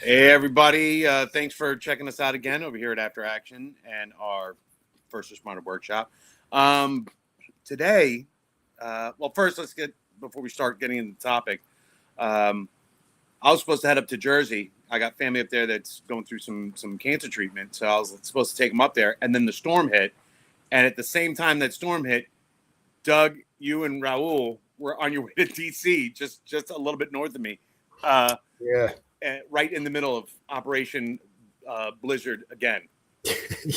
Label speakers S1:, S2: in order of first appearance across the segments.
S1: Hey, everybody. Thanks for checking us out again over here at After Action and our First Responder Workshop. Today, first, before we start getting into the topic, I was supposed to head up to Jersey. I got family up there that's going through some cancer treatment. So I was supposed to take them up there. And then the storm hit. And at the same time that storm hit, Doug, you and Raul were on your way to D.C., just a little bit north of me.
S2: Yeah.
S1: Right in the middle of Operation Blizzard again.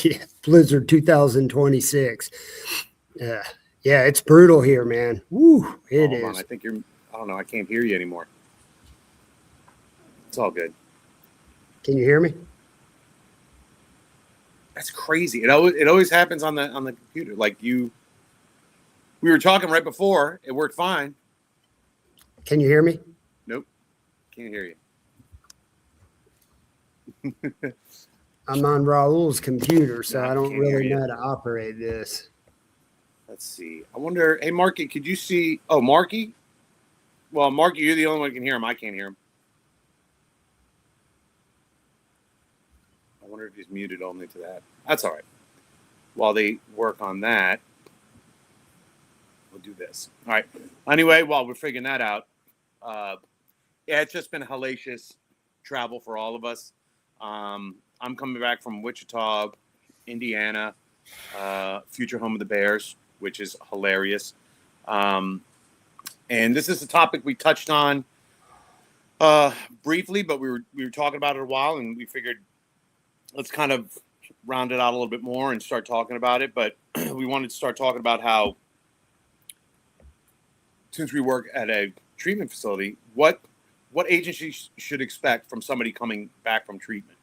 S2: Yeah, Blizzard 2026. Yeah, it's brutal here, man. Woo, it is.
S1: On. I think I don't know. I can't hear you anymore. It's all good.
S2: Can you hear me?
S1: That's crazy. It always happens on the computer. We were talking right before. It worked fine.
S2: Can you hear me?
S1: Nope. Can't hear you.
S2: I'm on Raul's computer, so I don't really know how to operate this.
S1: Let's see. I wonder, hey, Marky, could you see? Oh, Marky? Well, Marky, you're the only one who can hear him. I can't hear him. I wonder if he's muted only to that. That's all right. While they work on that, we'll do this. All right. Anyway, while we're figuring that out, it's just been hellacious travel for all of us. I'm coming back from Wichita, Indiana, future home of the Bears, which is hilarious. And this is a topic we touched on briefly, but we were talking about it a while, and we figured let's kind of round it out a little bit more and start talking about it. But we wanted to start talking about how, since we work at a treatment facility, what agencies should expect from somebody coming back from treatment.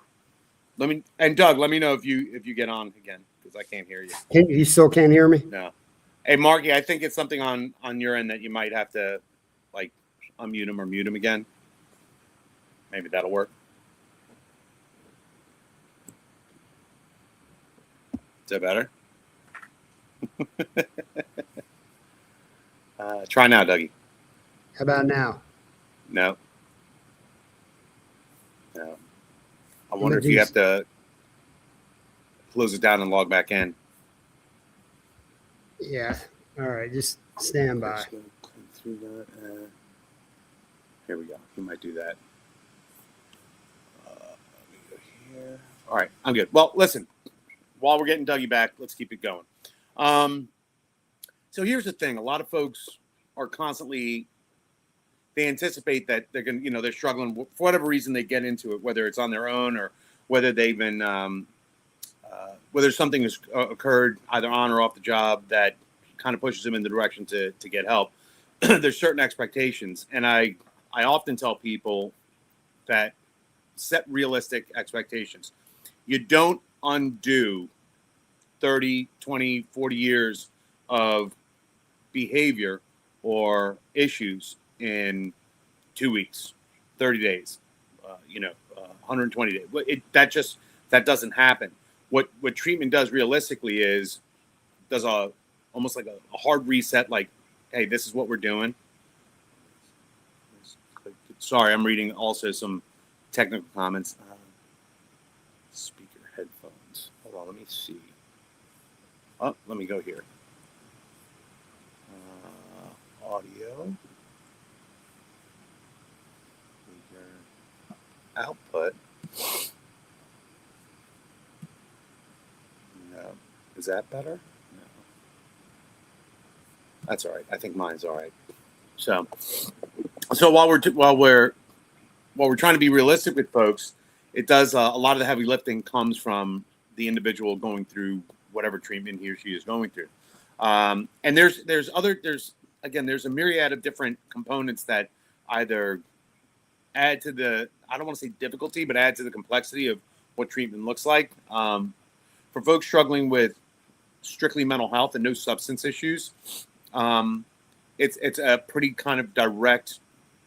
S1: Doug, let me know if you get on again, because I can't hear you.
S2: You still can't hear me?
S1: No. Hey, Marky, I think it's something on your end that you might have to unmute him or mute him again. Maybe that'll work. Is that better? Try now, Dougie.
S2: How about now?
S1: No. I wonder if you have to close it down and log back in.
S2: Yeah. All right. Just stand by.
S1: Here we go. You might do that. Let me go here. All right. I'm good. Well, listen. While we're getting Dougie back, let's keep it going. So here's the thing. A lot of folks are constantly... They anticipate that they're going to, they're struggling for whatever reason they get into it, whether it's on their own or whether they've been, whether something has occurred either on or off the job that kind of pushes them in the direction to get help. There's certain expectations. And I often tell people that set realistic expectations. You don't undo 30, 20, 40 years of behavior or issues in 2 weeks, 30 days, 120 days. That doesn't happen. What treatment does realistically is does almost like a hard reset. Like, hey, this is what we're doing. Sorry, I'm reading also some technical comments. Speaker headphones. Hold on, let me see. Oh, let me go here. Audio. Output. No. Is that better? No. That's all right. I think mine's all right. So while we're trying to be realistic with folks, it does a lot of the heavy lifting comes from the individual going through whatever treatment he or she is going through. And there's a myriad of different components that either add to the, I don't want to say difficulty, but add to the complexity of what treatment looks like. For folks struggling with strictly mental health and no substance issues, it's a pretty kind of direct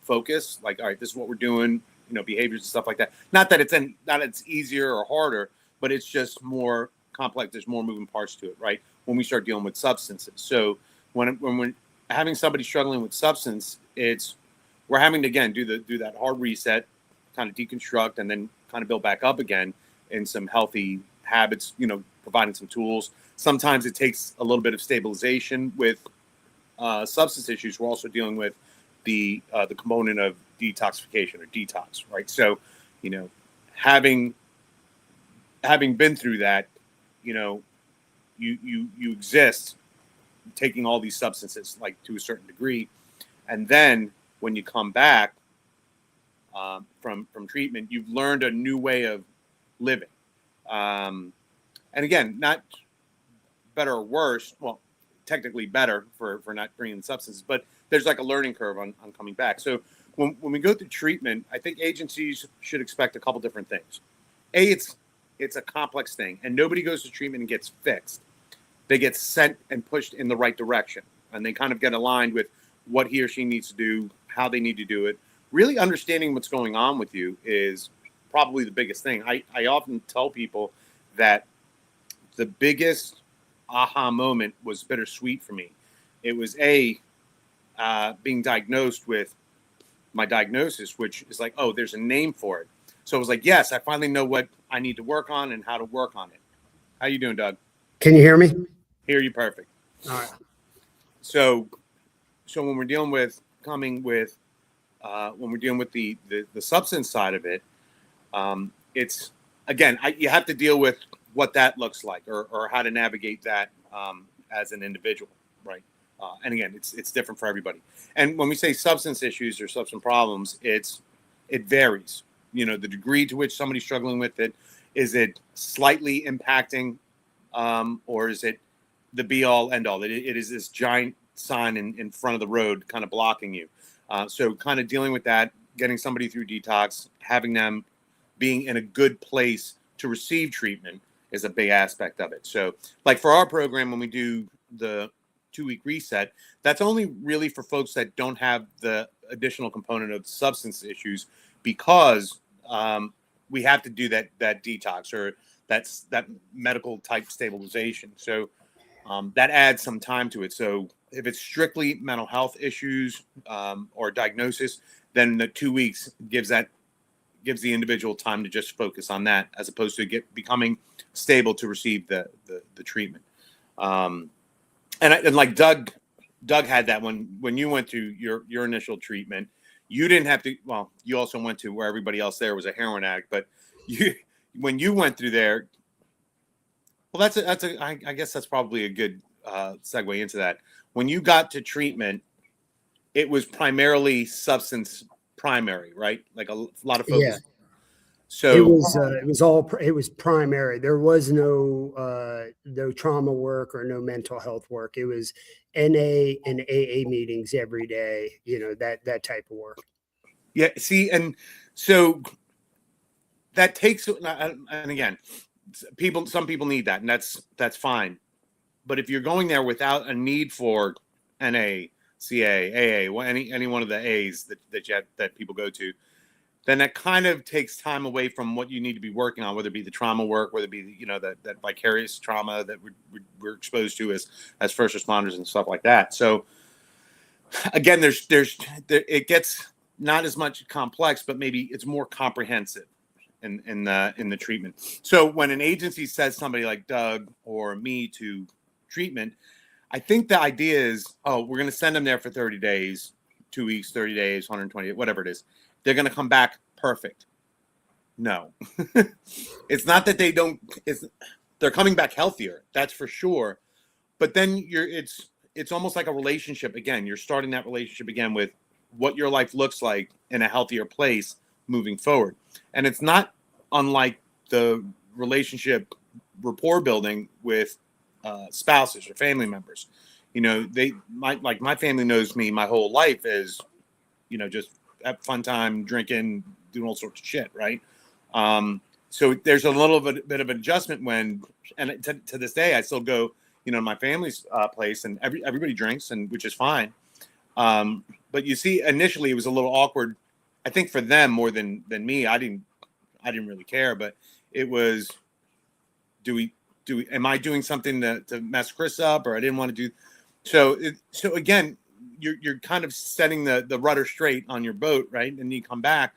S1: focus. Like, all right, this is what we're doing, behaviors and stuff like that. Not that it's easier or harder, but it's just more complex. There's more moving parts to it, right? When we start dealing with substances. So when we're having somebody struggling with substance, we're having to, again, do that hard reset, kind of deconstruct and then kind of build back up again in some healthy habits, providing some tools. Sometimes it takes a little bit of stabilization with substance issues. We're also dealing with the component of detoxification or detox, right? So, having been through that, you exist taking all these substances, like, to a certain degree, and then when you come back from treatment, you've learned a new way of living. And again, not better or worse. Well, technically better for not bringing substances, but there's like a learning curve on coming back. So when we go through treatment, I think agencies should expect a couple different things. It's a complex thing, and nobody goes to treatment and gets fixed. They get sent and pushed in the right direction, and they kind of get aligned with what he or she needs to do, how they need to do it. Really understanding what's going on with you is probably the biggest thing. I often tell people that the biggest aha moment was bittersweet for me. It was being diagnosed with my diagnosis, which is like, oh, there's a name for it. So it was like, yes, I finally know what I need to work on and how to work on it. How you doing, Doug?
S2: Can you hear me?
S1: Hear you perfect.
S2: All right.
S1: So when we're dealing with when we're dealing with the substance side of it, it's, again, you have to deal with what that looks like or how to navigate that as an individual, right? And again, it's different for everybody. And when we say substance issues or substance problems, it varies. The degree to which somebody's struggling with it. Is it slightly impacting, or is it the be all end all? It is this giant sign in front of the road kind of blocking you. So kind of dealing with that, getting somebody through detox, having them being in a good place to receive treatment is a big aspect of it. So like for our program, when we do the 2-week reset, that's only really for folks that don't have the additional component of substance issues, because we have to do that detox or that medical type stabilization. So that adds some time to it. So if it's strictly mental health issues or diagnosis, then the 2 weeks gives the individual time to just focus on that, as opposed to becoming stable to receive the treatment. And like Doug had that when you went through your initial treatment. You didn't have to. Well, you also went to where everybody else there was a heroin addict, but when you went through there, well, I guess that's probably a good segue into that. When you got to treatment, it was primarily substance primary, right? Like a lot of focus.
S2: Yeah.
S1: So
S2: it was primary. There was no trauma work or no mental health work. It was NA and AA meetings every day, that type of work.
S1: Yeah. See, and so that takes, and again, some people need that, and that's fine. But if you're going there without a need for NA, CA, AA, any one of the A's that people go to, then that kind of takes time away from what you need to be working on, whether it be the trauma work, whether it be that vicarious trauma that we're exposed to as first responders and stuff like that. So again, it gets not as much complex, but maybe it's more comprehensive in the treatment. So when an agency says somebody like Doug or me to treatment, I think the idea is, oh, we're going to send them there for 30 days, 2 weeks, 30 days, 120, whatever it is. They're going to come back perfect. No, it's not that they're coming back healthier. That's for sure. But then it's almost like a relationship again. You're starting that relationship again with what your life looks like in a healthier place moving forward. And it's not unlike the relationship rapport building with spouses or family members. My family knows me my whole life as, just have fun time, drinking, doing all sorts of shit, right? So there's a little bit of adjustment and to this day, I still go, my family's place, and everybody drinks, and which is fine. But you see, initially it was a little awkward, I think, for them more than me. I didn't really care, but it was, am I doing something to mess Chris up, or I didn't want to do. So again, you're kind of setting the rudder straight on your boat, right? And you come back,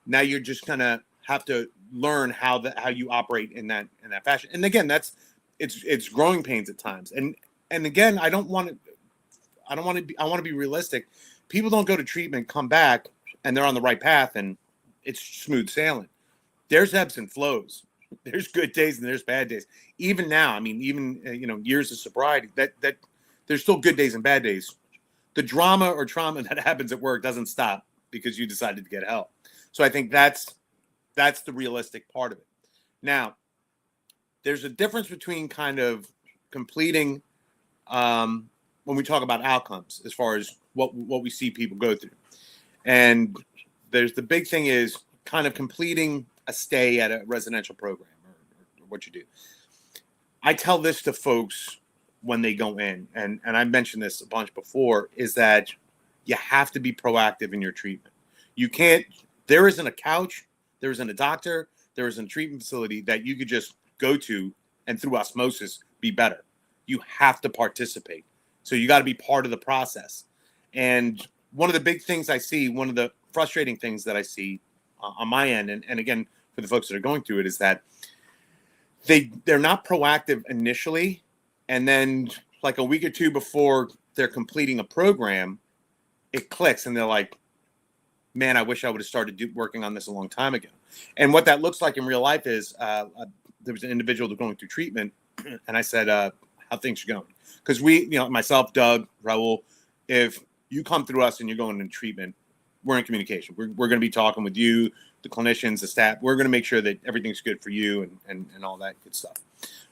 S1: Now you're just gonna have to learn how you operate in that fashion. And again, it's growing pains at times. And again, I want to be realistic. People don't go to treatment, come back, and they're on the right path, and it's smooth sailing. There's ebbs and flows. There's good days and there's bad days. Even now, I mean, even years of sobriety, that there's still good days and bad days. The drama or trauma that happens at work doesn't stop because you decided to get help. So I think that's the realistic part of it. Now, there's a difference between kind of completing when we talk about outcomes as far as what we see people go through. And there's the big thing is kind of completing a stay at a residential program or what you do. I tell this to folks when they go in, and I mentioned this a bunch before, is that you have to be proactive in your treatment. You can't, there isn't a couch, there isn't a doctor, there isn't a treatment facility that you could just go to and through osmosis be better. You have to participate. So you got to be part of the process. And one of the big things I see, one of the frustrating things that I see on my end, and again, for the folks that are going through it, is that they're not proactive initially. And then like a week or two before they're completing a program, it clicks and they're like, man, I wish I would have started working on this a long time ago. And what that looks like in real life is there was an individual going through treatment, and I said, how things are going. Because we, myself, Doug, Raul, if you come through us and you're going into treatment, we're in communication. We're going to be talking with you, the clinicians, the staff. We're going to make sure that everything's good for you and all that good stuff.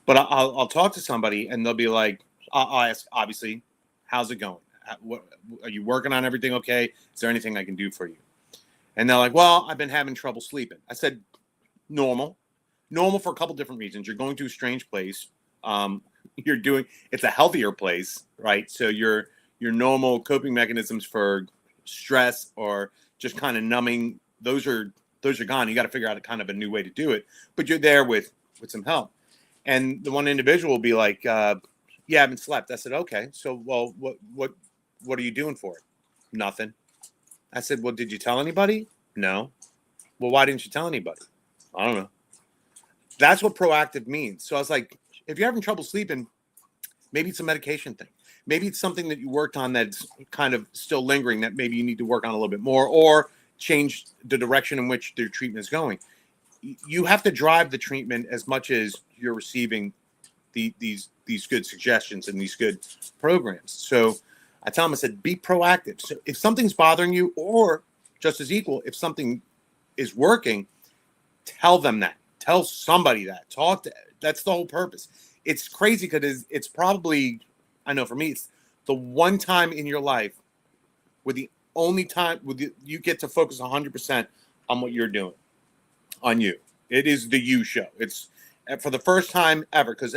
S1: But I'll talk to somebody and they'll be like, I'll ask, obviously, how's it going? What, are you working on everything okay? Is there anything I can do for you? And they're like, well, I've been having trouble sleeping. I said, normal for a couple different reasons. You're going to a strange place. It's a healthier place, right? So your normal coping mechanisms for stress or just kind of numbing, those are gone. You got to figure out a kind of a new way to do it, but you're there with some help. And the one individual will be like, yeah, I haven't slept. I said, okay, so, well, what are you doing for it? Nothing. I said, well, did you tell anybody? No. Well, why didn't you tell anybody? I don't know. That's what proactive means. So I was like, if you're having trouble sleeping, maybe it's a medication thing. Maybe it's something that you worked on that's kind of still lingering that maybe you need to work on a little bit more or change the direction in which their treatment is going. You have to drive the treatment as much as you're receiving these good suggestions and these good programs. So I tell them, I said, be proactive. So if something's bothering you, or just as equal, if something is working, tell them that. Tell somebody that. That's the whole purpose. It's crazy because it's probably, I know for me, it's the one time in your life where the only time you get to focus 100% on what you're doing, on you. It is the you show. It's for the first time ever, because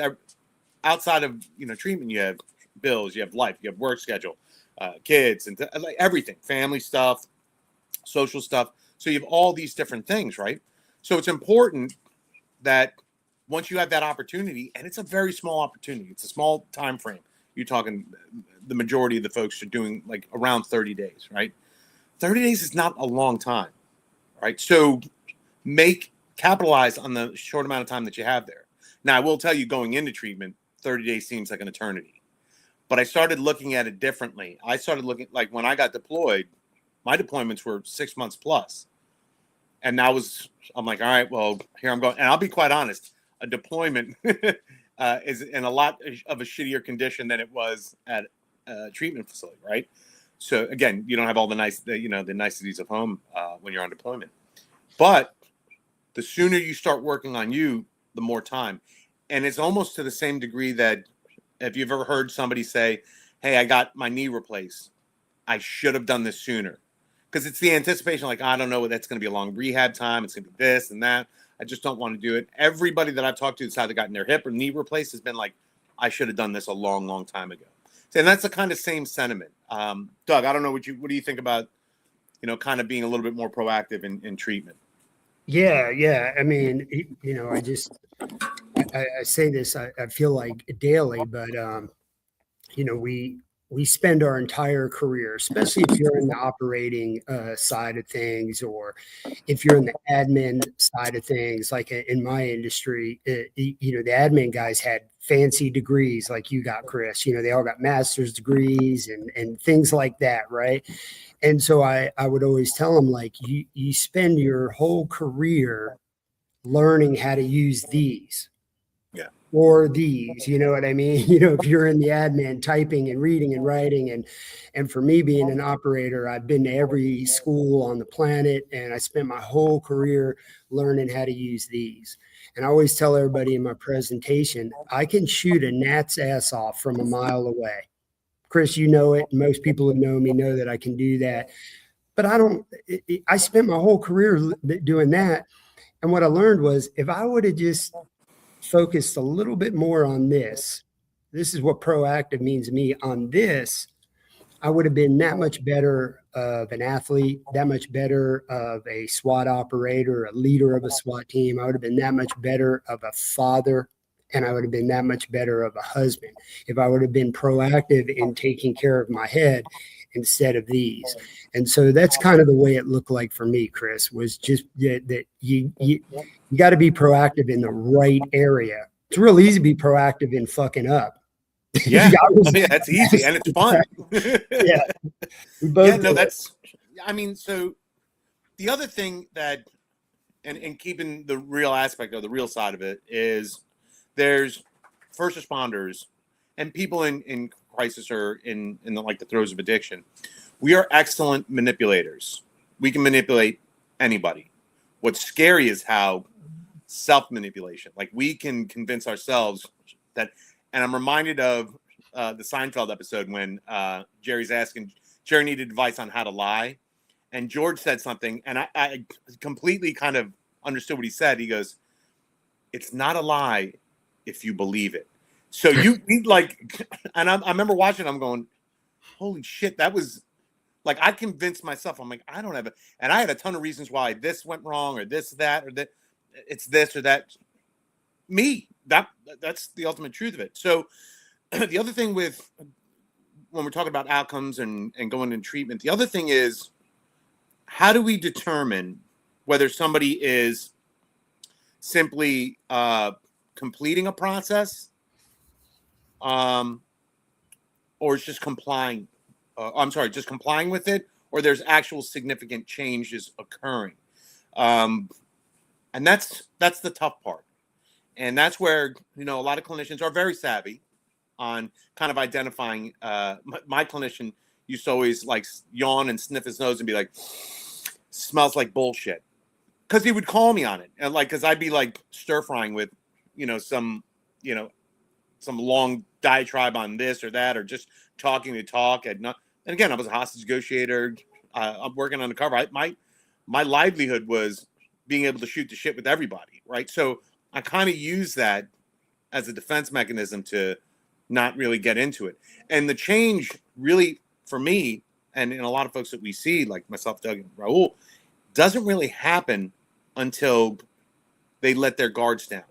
S1: outside of treatment, you have bills, you have life, you have work schedule, kids, and like everything, family stuff, social stuff. So you have all these different things, right? So it's important that once you have that opportunity, and it's a very small opportunity, it's a small time frame. You're talking, the majority of the folks are doing like around 30 days, right? 30 days is not a long time, right? So capitalize on the short amount of time that you have there. Now, I will tell you, going into treatment, 30 days seems like an eternity. But I started looking at it differently. I started looking, like when I got deployed, my deployments were 6 months plus. And I'm like, all right, well, here I'm going. And I'll be quite honest, a deployment is in a lot of a shittier condition than it was at a treatment facility, right? So again, you don't have all the niceties of home when you're on deployment. But the sooner you start working on you, the more time. And it's almost to the same degree that if you've ever heard somebody say, hey, I got my knee replaced, I should have done this sooner. Because it's the anticipation, like, I don't know, that's going to be a long rehab time. It's going to be this and that. I just don't want to do it. Everybody that I've talked to that's either gotten their hip or knee replaced has been like, I should have done this a long, long time ago. And that's the kind of same sentiment. Doug, I don't know what do you think about, kind of being a little bit more proactive in treatment?
S2: Yeah. I mean, I say this, I feel like daily, but, we spend our entire career, especially if you're in the operating side of things, or if you're in the admin side of things, like in my industry, the admin guys had fancy degrees like you got, Chris. They all got master's degrees and things like that, right? And so I would always tell them, like, you spend your whole career learning how to use these or these, you know what I mean? If you're in the admin, typing and reading and writing, and for me being an operator, I've been to every school on the planet, and I spent my whole career learning how to use these. And I always tell everybody in my presentation, I can shoot a gnat's ass off from a mile away. Chris, you know it. Most people who know me know that I can do that. But I spent my whole career doing that. And what I learned was, if I would have just focused a little bit more on this is what proactive means to me, on this, I would have been that much better of an athlete, that much better of a SWAT operator, a leader of a SWAT team. I would have been that much better of a father, and I would have been that much better of a husband if I would have been proactive in taking care of my head instead of these. And so that's kind of the way it looked like for me, Chris, was just that you got to be proactive in the right area. It's real easy to be proactive in fucking up.
S1: Yeah, that's easy and it's fun.
S2: Yeah,
S1: so the other thing that, and keeping the real aspect of the real side of it, is there's first responders and people in crisis or in the throes of addiction. We are excellent manipulators. We can manipulate anybody. What's scary is how self-manipulation, like we can convince ourselves that. And I'm reminded of the Seinfeld episode when Jerry's asking, Jerry needed advice on how to lie. And George said something, and I completely kind of understood what he said. He goes, "It's not a lie if you believe it." So you and I remember watching, I'm going, holy shit, that was like, I convinced myself, I'm like, I don't have it. And I had a ton of reasons why this went wrong, or this, that, or that, it's this or that. Me, that's the ultimate truth of it. So the other thing with, when we're talking about outcomes and going in treatment, the other thing is, how do we determine whether somebody is simply completing a process, or it's just complying? Just complying with it, or there's actual significant changes occurring, and that's the tough part. And that's where, a lot of clinicians are very savvy on kind of identifying. My clinician used to always yawn and sniff his nose and be like, "Smells like bullshit," because he would call me on it, and because I'd be stir frying with, some long diatribe on this or that, or just talking to talk. And again, I was a hostage negotiator. I'm working undercover. My livelihood was being able to shoot the shit with everybody, right? So I kind of use that as a defense mechanism to not really get into it. And the change really, for me, and in a lot of folks that we see, like myself, Doug, and Raul, doesn't really happen until they let their guards down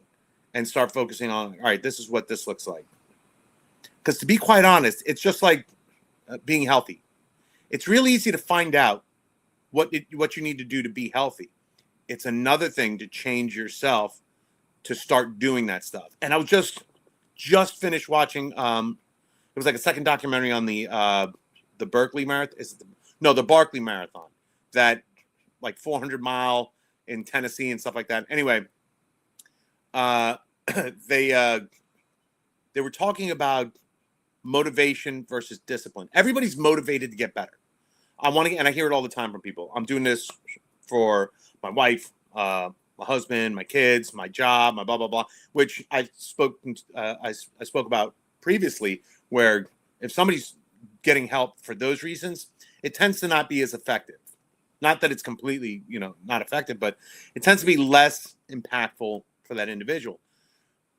S1: and start focusing on, all right, this is what this looks like. Because to be quite honest, it's just like being healthy. It's really easy to find out what you need to do to be healthy. It's another thing to change yourself to start doing that stuff. And I was just finished watching. It was like a second documentary on the Berkeley Marathon. The Barkley Marathon, that 400-mile in Tennessee and stuff like that. Anyway, they were talking about motivation versus discipline. Everybody's motivated to get better. And I hear it all the time from people. I'm doing this for my wife, my husband, my kids, my job, my blah blah blah. Which I spoke about previously, where if somebody's getting help for those reasons, it tends to not be as effective. Not that it's completely, not effective, but it tends to be less impactful for that individual.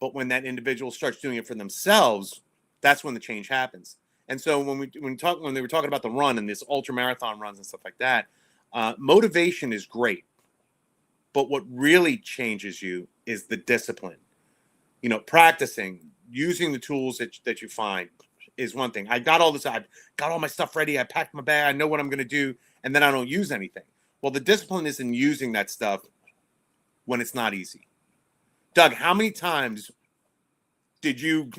S1: But when that individual starts doing it for themselves, that's when the change happens. And so when they were talking about the run and this ultra marathon runs and stuff like that, motivation is great. But what really changes you is the discipline. Practicing, using the tools that you find, is one thing. I got all this. I got all my stuff ready. I packed my bag. I know what I'm going to do, and then I don't use anything. Well, the discipline is in using that stuff when it's not easy. Doug, how many times did you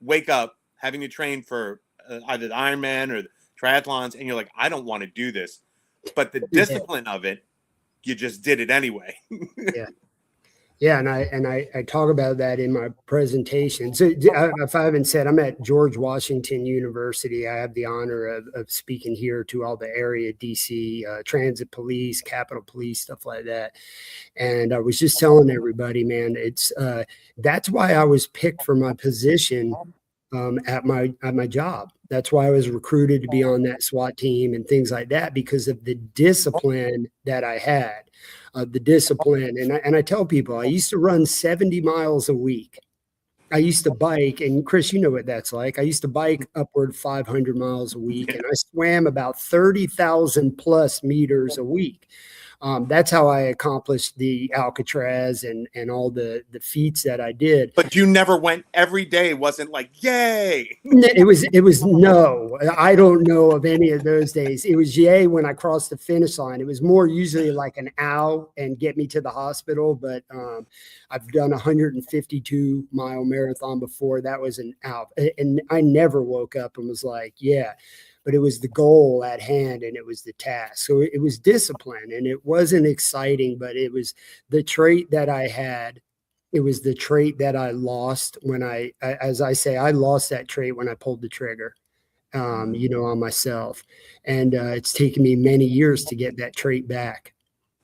S1: wake up having to train for either the Ironman or the triathlons, and you're like, I don't want to do this, but the discipline of it, you just did it anyway.
S2: Yeah. Yeah, and I talk about that in my presentation. So if I haven't said, I'm at George Washington University. I have the honor of speaking here to all the area DC transit police, Capitol Police, stuff like that. And I was just telling everybody, man, it's that's why I was picked for my position at my job. That's why I was recruited to be on that SWAT team and things like that, because of the discipline that I had. The discipline. And I tell people, I used to run 70 miles a week. I used to bike, and Chris, you know what that's like. I used to bike upward 500 miles a week, and I swam about 30,000 plus meters a week. That's how I accomplished the Alcatraz and all the feats that I did.
S1: But you never went every day. It wasn't like, yay.
S2: It was no, I don't know of any of those days. It was yay when I crossed the finish line. It was more usually like an ow and get me to the hospital. But I've done a 152-mile marathon before. That was an ow. And I never woke up and was like, yeah. But it was the goal at hand, and it was the task. So it was discipline, and it wasn't exciting, but it was the trait that I had. It was the trait that I lost when as I say, I lost that trait when I pulled the trigger, on myself. And it's taken me many years to get that trait back.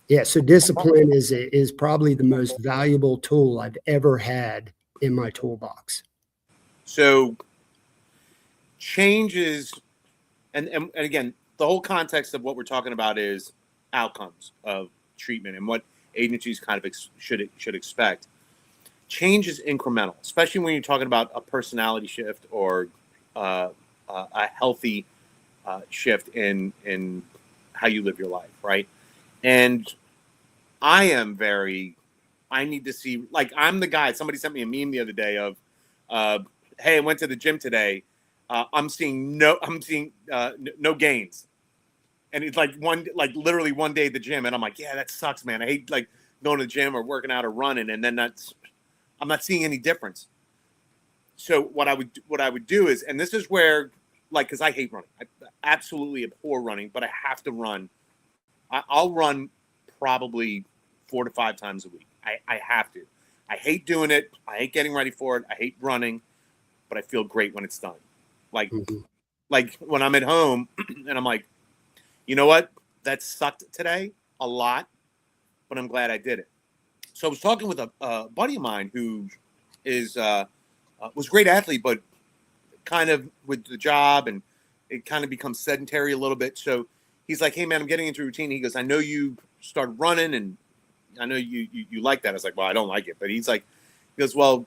S2: Yeah. So discipline is probably the most valuable tool I've ever had in my toolbox.
S1: So changes. And again, the whole context of what we're talking about is outcomes of treatment and what agencies kind of should expect. Change is incremental, especially when you're talking about a personality shift or a healthy shift in how you live your life, right? And I need to see, like, I'm the guy. Somebody sent me a meme the other day of, hey, I went to the gym today. I'm seeing no gains, and it's literally one day at the gym, and I'm like, yeah, that sucks, man. I hate like going to the gym or working out or running, and then I'm not seeing any difference. So what I would do is, and this is where, like, because I hate running, I absolutely abhor running, but I have to run. I'll run probably 4 to 5 times a week. I have to. I hate doing it. I hate getting ready for it. I hate running, but I feel great when it's done. Like when I'm at home and I'm like, you know what? That sucked today a lot, but I'm glad I did it. So I was talking with a buddy of mine who was a great athlete, but kind of with the job and it kind of becomes sedentary a little bit. So he's like, hey man, I'm getting into a routine. He goes, I know you started running and I know you like that. I was like, well, I don't like it, but he goes, well,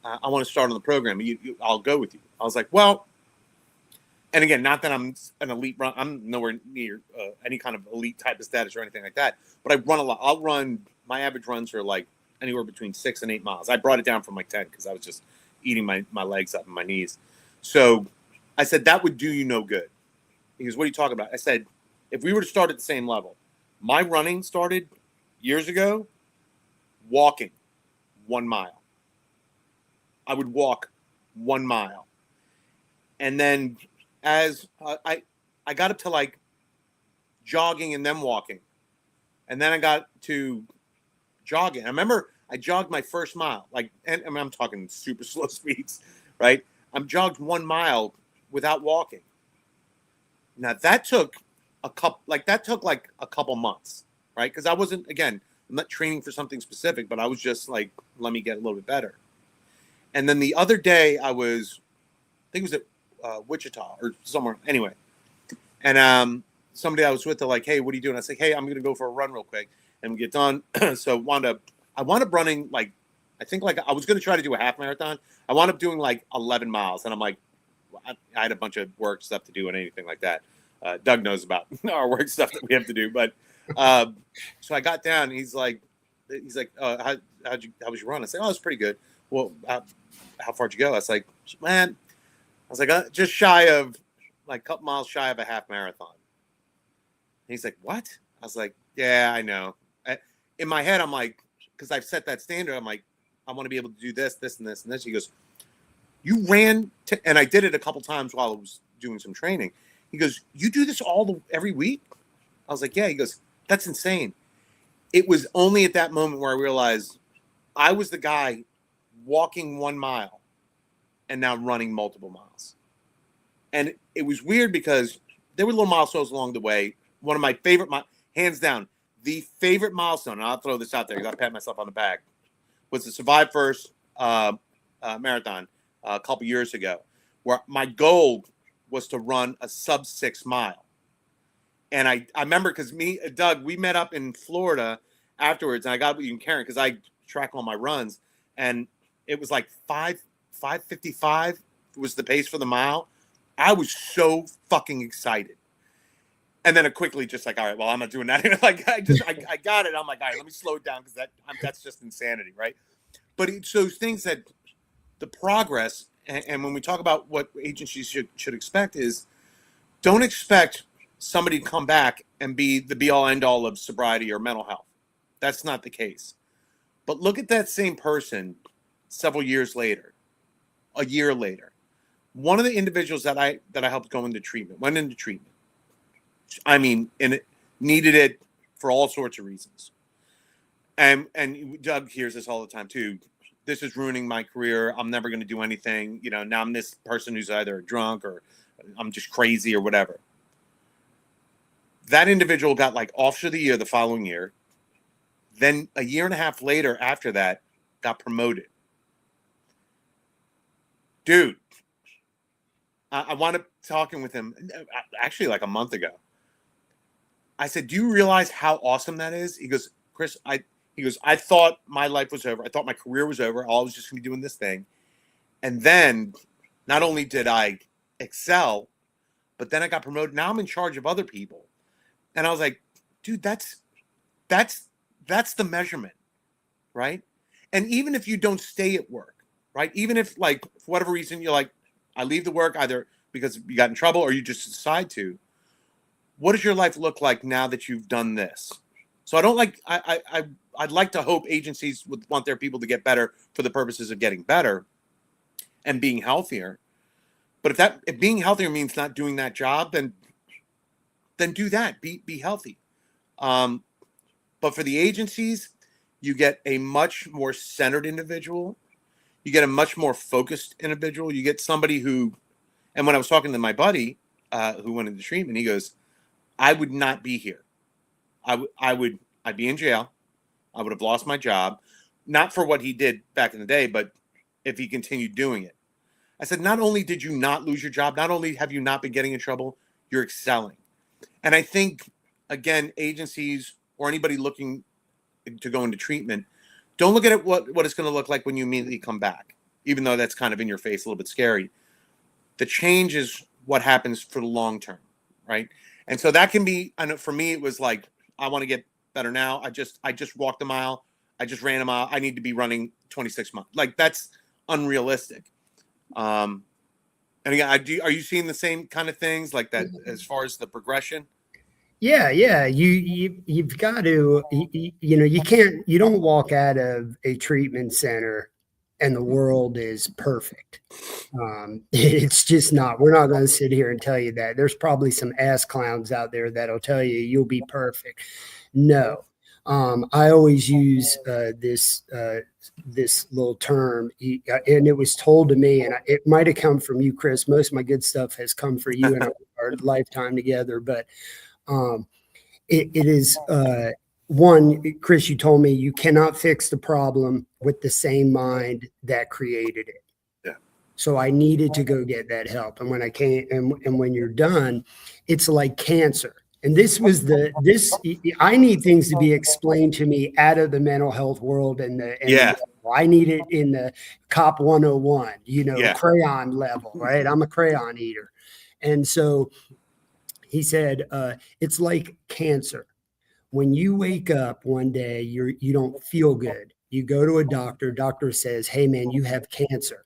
S1: I want to start on the program. I'll go with you. I was like, well, and again, not that I'm an elite run. I'm nowhere near any kind of elite type of status or anything like that. But I run a lot. My average runs are like anywhere between 6 and 8 miles. I brought it down from like 10 because I was just eating my legs up and my knees. So I said, that would do you no good. He goes, what are you talking about? I said, if we were to start at the same level, my running started years ago, walking 1 mile. I would walk 1 mile. And then as I got up to like jogging and then walking. And then I got to jogging. I remember I jogged my first mile, and I mean, I'm talking super slow speeds, right? I'm jogged 1 mile without walking. Now that took a couple months, right? Because I wasn't, again, I'm not training for something specific, but I was just like, let me get a little bit better. And then the other day I think it was at Wichita or somewhere. Anyway, and somebody I was with, they're like, hey, what are you doing? I was like, hey, I'm going to go for a run real quick and we get done. So I wound up running I was going to try to do a half marathon. I wound up doing like 11 miles. And I'm like, I had a bunch of work stuff to do and anything like that. Doug knows about our work stuff that we have to do. But so I got down and he's like, how was your run? I said, oh, it's pretty good. Well, how far did you go? I was like, man, was like, just shy of, like, a couple miles shy of a half marathon. And he's like, what? I was like, yeah, I know. In my head, I'm like, because I've set that standard, I'm like, I want to be able to do this, this, and this, and this. He goes, you ran, and I did it a couple times while I was doing some training. He goes, you do this every week? I was like, yeah. He goes, that's insane. It was only at that moment where I realized I was the guy walking 1 mile and now running multiple miles. And it was weird because there were little milestones along the way. One of my favorite, hands down, the favorite milestone, and I'll throw this out there because I pat myself on the back, was the Survive First marathon a couple years ago, where my goal was to run a sub 6 mile. And I remember because Doug, we met up in Florida afterwards, and I got with you and Karen because I track all my runs, and it was like 5:55 was the pace for the mile. I was so fucking excited. And then it quickly just like, all right, well, I'm not doing that. Like I got it. I'm like, all right, let me slow it down because that's just insanity, right? But it's those things that the progress, and when we talk about what agencies should expect is, don't expect somebody to come back and be the be all end all of sobriety or mental health. That's not the case. But look at that same person several years later, a year later. One of the individuals that I helped went into treatment. I mean, and it needed it for all sorts of reasons. And Doug hears this all the time too. This is ruining my career. I'm never going to do anything. You know, now I'm this person who's either drunk or I'm just crazy or whatever. That individual got like Officer of the Year the following year. Then a year and a half later after that, got promoted. Dude, I wound up talking with him actually like a month ago. I said, do you realize how awesome that is? He goes, Chris, I thought my life was over. I thought my career was over. I was just going to be doing this thing. And then not only did I excel, but then I got promoted. Now I'm in charge of other people. And I was like, dude, that's the measurement, right? And even if you don't stay at work, right? Even if, like, for whatever reason, you're like, I leave the work either because you got in trouble or you just decide to, what does your life look like now that you've done this? So I don't like, I'd like to hope agencies would want their people to get better for the purposes of getting better and being healthier. But if being healthier means not doing that job, then do that. Be healthy. But for the agencies, you get a much more centered individual. You get a much more focused individual. You get somebody who, and when I was talking to my buddy who went into treatment, he goes, I would not be here. I'd be in jail. I would have lost my job, not for what he did back in the day, but if he continued doing it. I said, not only did you not lose your job, not only have you not been getting in trouble, you're excelling. And I think, again, agencies or anybody looking to go into treatment, don't look at it what it's going to look like when you immediately come back, even though that's kind of in your face, a little bit scary. The change is what happens for the long term, right? And so that can be, I know for me, it was like, I want to get better now. I just walked a mile. I just ran a mile. I need to be running 26 miles. Like, that's unrealistic. And again, are you seeing the same kind of things like that as far as the progression?
S2: Yeah. You've got to, you don't walk out of a treatment center and the world is perfect. It's just not. We're not going to sit here and tell you that. There's probably some ass clowns out there that'll tell you you'll be perfect. No. I always use this little term, and it was told to me, and it might have come from you, Chris. Most of my good stuff has come for you in our lifetime together, but it is one, Chris, you told me you cannot fix the problem with the same mind that created it.
S1: Yeah.
S2: So I needed to go get that help. And when I came, and when you're done, it's like cancer. And I need things to be explained to me out of the mental health world I need it in the COP 101, crayon level, right? I'm a crayon eater. And so he said, it's like cancer. When you wake up one day, you don't feel good. You go to a doctor says, hey man, you have cancer.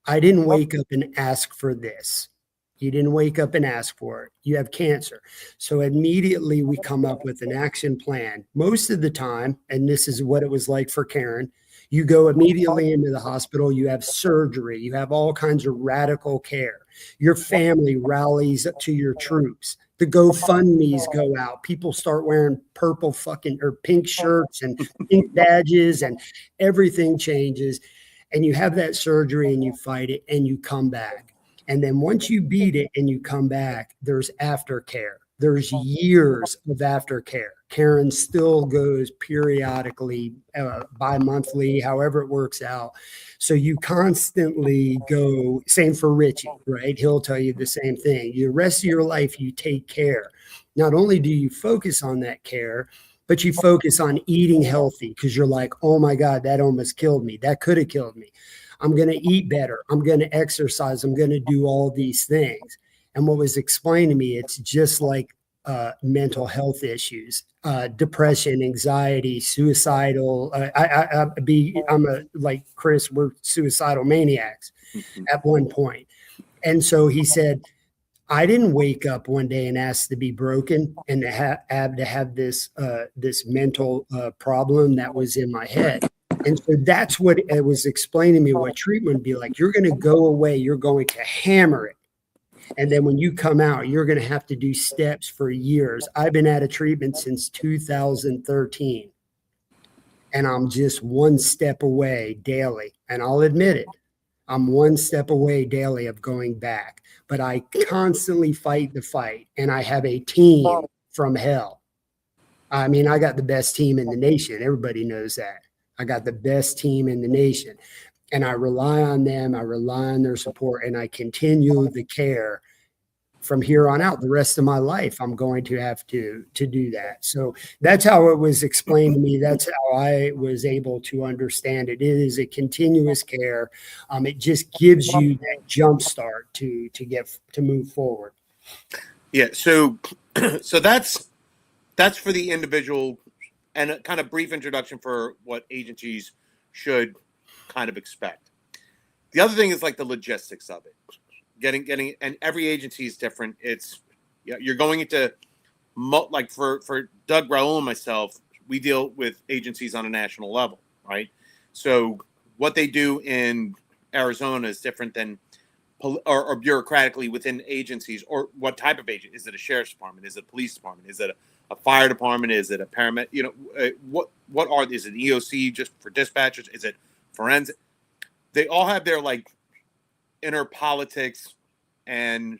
S2: I didn't wake up and ask for this. You didn't wake up and ask for it. You have cancer. So immediately we come up with an action plan. Most of the time, and this is what it was like for Karen, you go immediately into the hospital, you have surgery, you have all kinds of radical care. Your family rallies to your troops. The GoFundMe's go out. People start wearing purple fucking or pink shirts and pink badges, and everything changes. And you have that surgery and you fight it and you come back. And then once you beat it and you come back, there's aftercare. There's years of aftercare. Karen still goes periodically, bi-monthly, however it works out. So you constantly go, same for Richie, right? He'll tell you the same thing. The rest of your life, you take care. Not only do you focus on that care, but you focus on eating healthy because you're like, oh my God, that almost killed me. That could have killed me. I'm going to eat better. I'm going to exercise. I'm going to do all these things. And what was explained to me, it's just like mental health issues, depression, anxiety, suicidal. I'm like Chris, we're suicidal maniacs at one point. And so he said, I didn't wake up one day and ask to be broken and to have this mental problem that was in my head. And so that's what it was explaining to me what treatment would be like. You're going to go away. You're going to hammer it. And then when you come out, you're going to have to do steps for years. I've been out of treatment since 2013. And I'm just one step away daily. And I'll admit it. I'm one step away daily of going back, but I constantly fight the fight, and I have a team from hell. I mean, I got the best team in the nation. Everybody knows that. I got the best team in the nation, and I rely on them. I rely on their support, and I continue the care from here on out. The rest of my life, I'm going to have to do that. So that's how it was explained to me. That's how I was able to understand it. It is a continuous care. It just gives you that jump start to move forward.
S1: Yeah. So that's for the individual, and a kind of brief introduction for what agencies should kind of expect. The other thing is like the logistics of it. Getting, and every agency is different. It's, you're going into, like for Doug, Raul, and myself, we deal with agencies on a national level, right? So what they do in Arizona is different than, or bureaucratically within agencies, or what type of agent. Is it a sheriff's department? Is it a police department? Is it a fire department? Is it a paramedic? Is it EOC just for dispatchers? Is it forensic? They all have their like inner politics and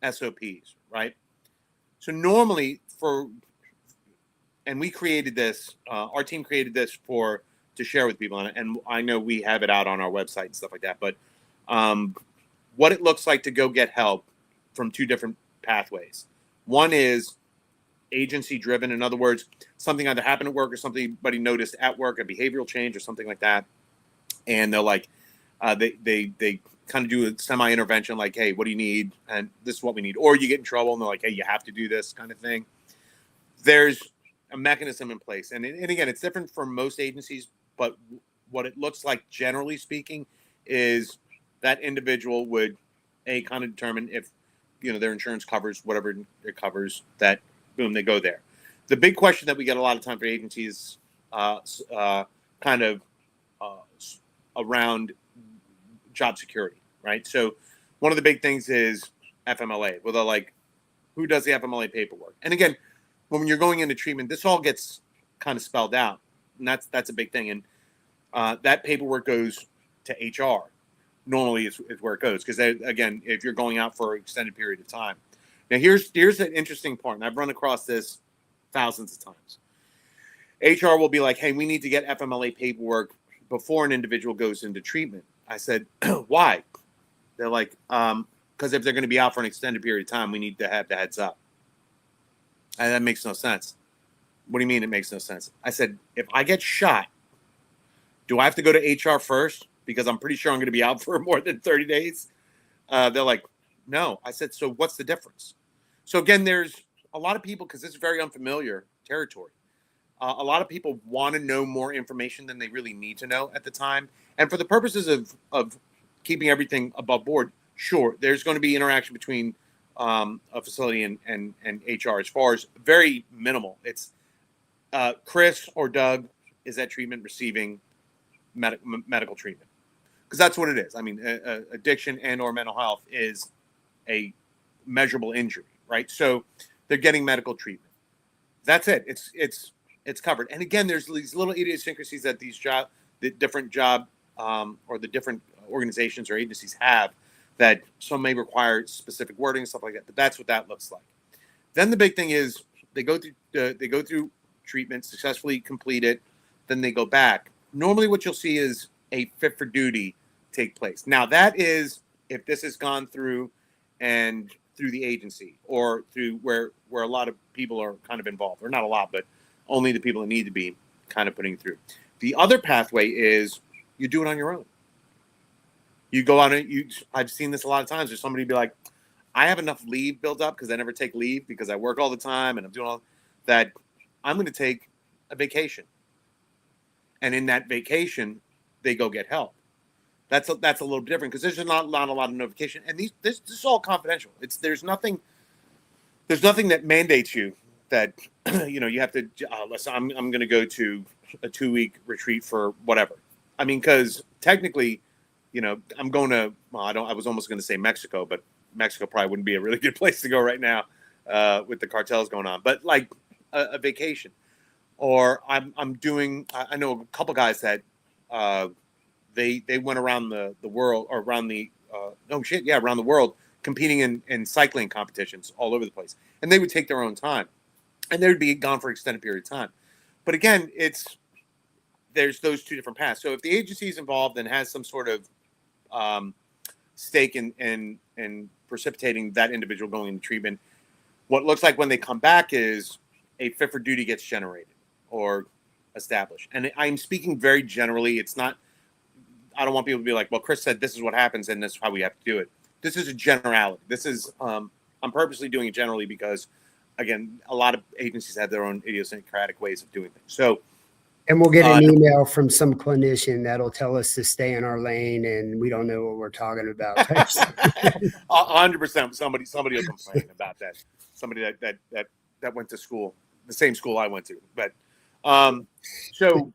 S1: SOPs, right? So normally and we created this, our team created this to share with people, and I know we have it out on our website and stuff like that, but what it looks like to go get help from two different pathways. One is agency driven. In other words, something either happened at work or somebody noticed at work, a behavioral change or something like that. And they're like, they kind of do a semi-intervention, like, hey, what do you need? And this is what we need. Or you get in trouble and they're like, hey, you have to do this kind of thing. There's a mechanism in place. And again, it's different for most agencies, but what it looks like, generally speaking, is that individual would kind of determine if, their insurance covers whatever it covers, that boom, they go there. The big question that we get a lot of time for agencies kind of around job security, right? So one of the big things is FMLA. Well, they're like, who does the FMLA paperwork? And again, when you're going into treatment, this all gets kind of spelled out, and that's a big thing. And that paperwork goes to HR. Normally, is where it goes, because again, if you're going out for an extended period of time. Now, here's an interesting part, and I've run across this thousands of times. HR will be like, hey, we need to get FMLA paperwork before an individual goes into treatment. I said, why? They're like, because if they're going to be out for an extended period of time, we need to have the heads up. And that makes no sense. What do you mean it makes no sense? I said, if I get shot, do I have to go to HR first? Because I'm pretty sure I'm going to be out for more than 30 days. They're like, no. I said, so what's the difference? So again, there's a lot of people, because it's very unfamiliar territory. A lot of people want to know more information than they really need to know at the time. And for the purposes of keeping everything above board, sure, there's going to be interaction between a facility and HR as far as very minimal. It's Chris or Doug is at treatment receiving medical treatment, because that's what it is. I mean, addiction and or mental health is a measurable injury, right? So they're getting medical treatment. That's it. It's covered. And again, there's these little idiosyncrasies that the different job or the different organizations or agencies have, that some may require specific wording and stuff like that. But that's what that looks like. Then the big thing is they go through treatment, successfully complete it, then they go back. Normally, what you'll see is a fit for duty take place. Now, that is if this has gone through and through the agency or through where a lot of people are kind of involved, or not a lot, but only the people that need to be kind of putting it through. The other pathway is you do it on your own. You go on it. I've seen this a lot of times. There's somebody be like, I have enough leave built up because I never take leave because I work all the time and I'm doing all that. I'm going to take a vacation. And in that vacation, they go get help. That's a little different because there's not a lot of notification. And this is all confidential. There's nothing that mandates you that, you have to, listen, I'm going to go to a 2-week retreat for whatever. I mean, because technically, I'm going to, I was almost going to say Mexico, but Mexico probably wouldn't be a really good place to go right now with the cartels going on. But like a vacation, or I'm doing. I know a couple guys that they went around the world, or around the around the world, competing in cycling competitions all over the place, and they would take their own time, and they would be gone for an extended period of time. But again, there's those two different paths. So if the agency is involved and has some sort of stake in precipitating that individual going into treatment, what looks like when they come back is a fit for duty gets generated or established. And I'm speaking very generally. It's not, I don't want people to be like, well, Chris said this is what happens and this is how we have to do it. This is a generality. This is, I'm purposely doing it generally because, again, a lot of agencies have their own idiosyncratic ways of doing things. So,
S2: and we'll get an email from some clinician that'll tell us to stay in our lane and we don't know what we're talking about.
S1: 100%. Somebody will complain about that. Somebody that went to school, the same school I went to. But so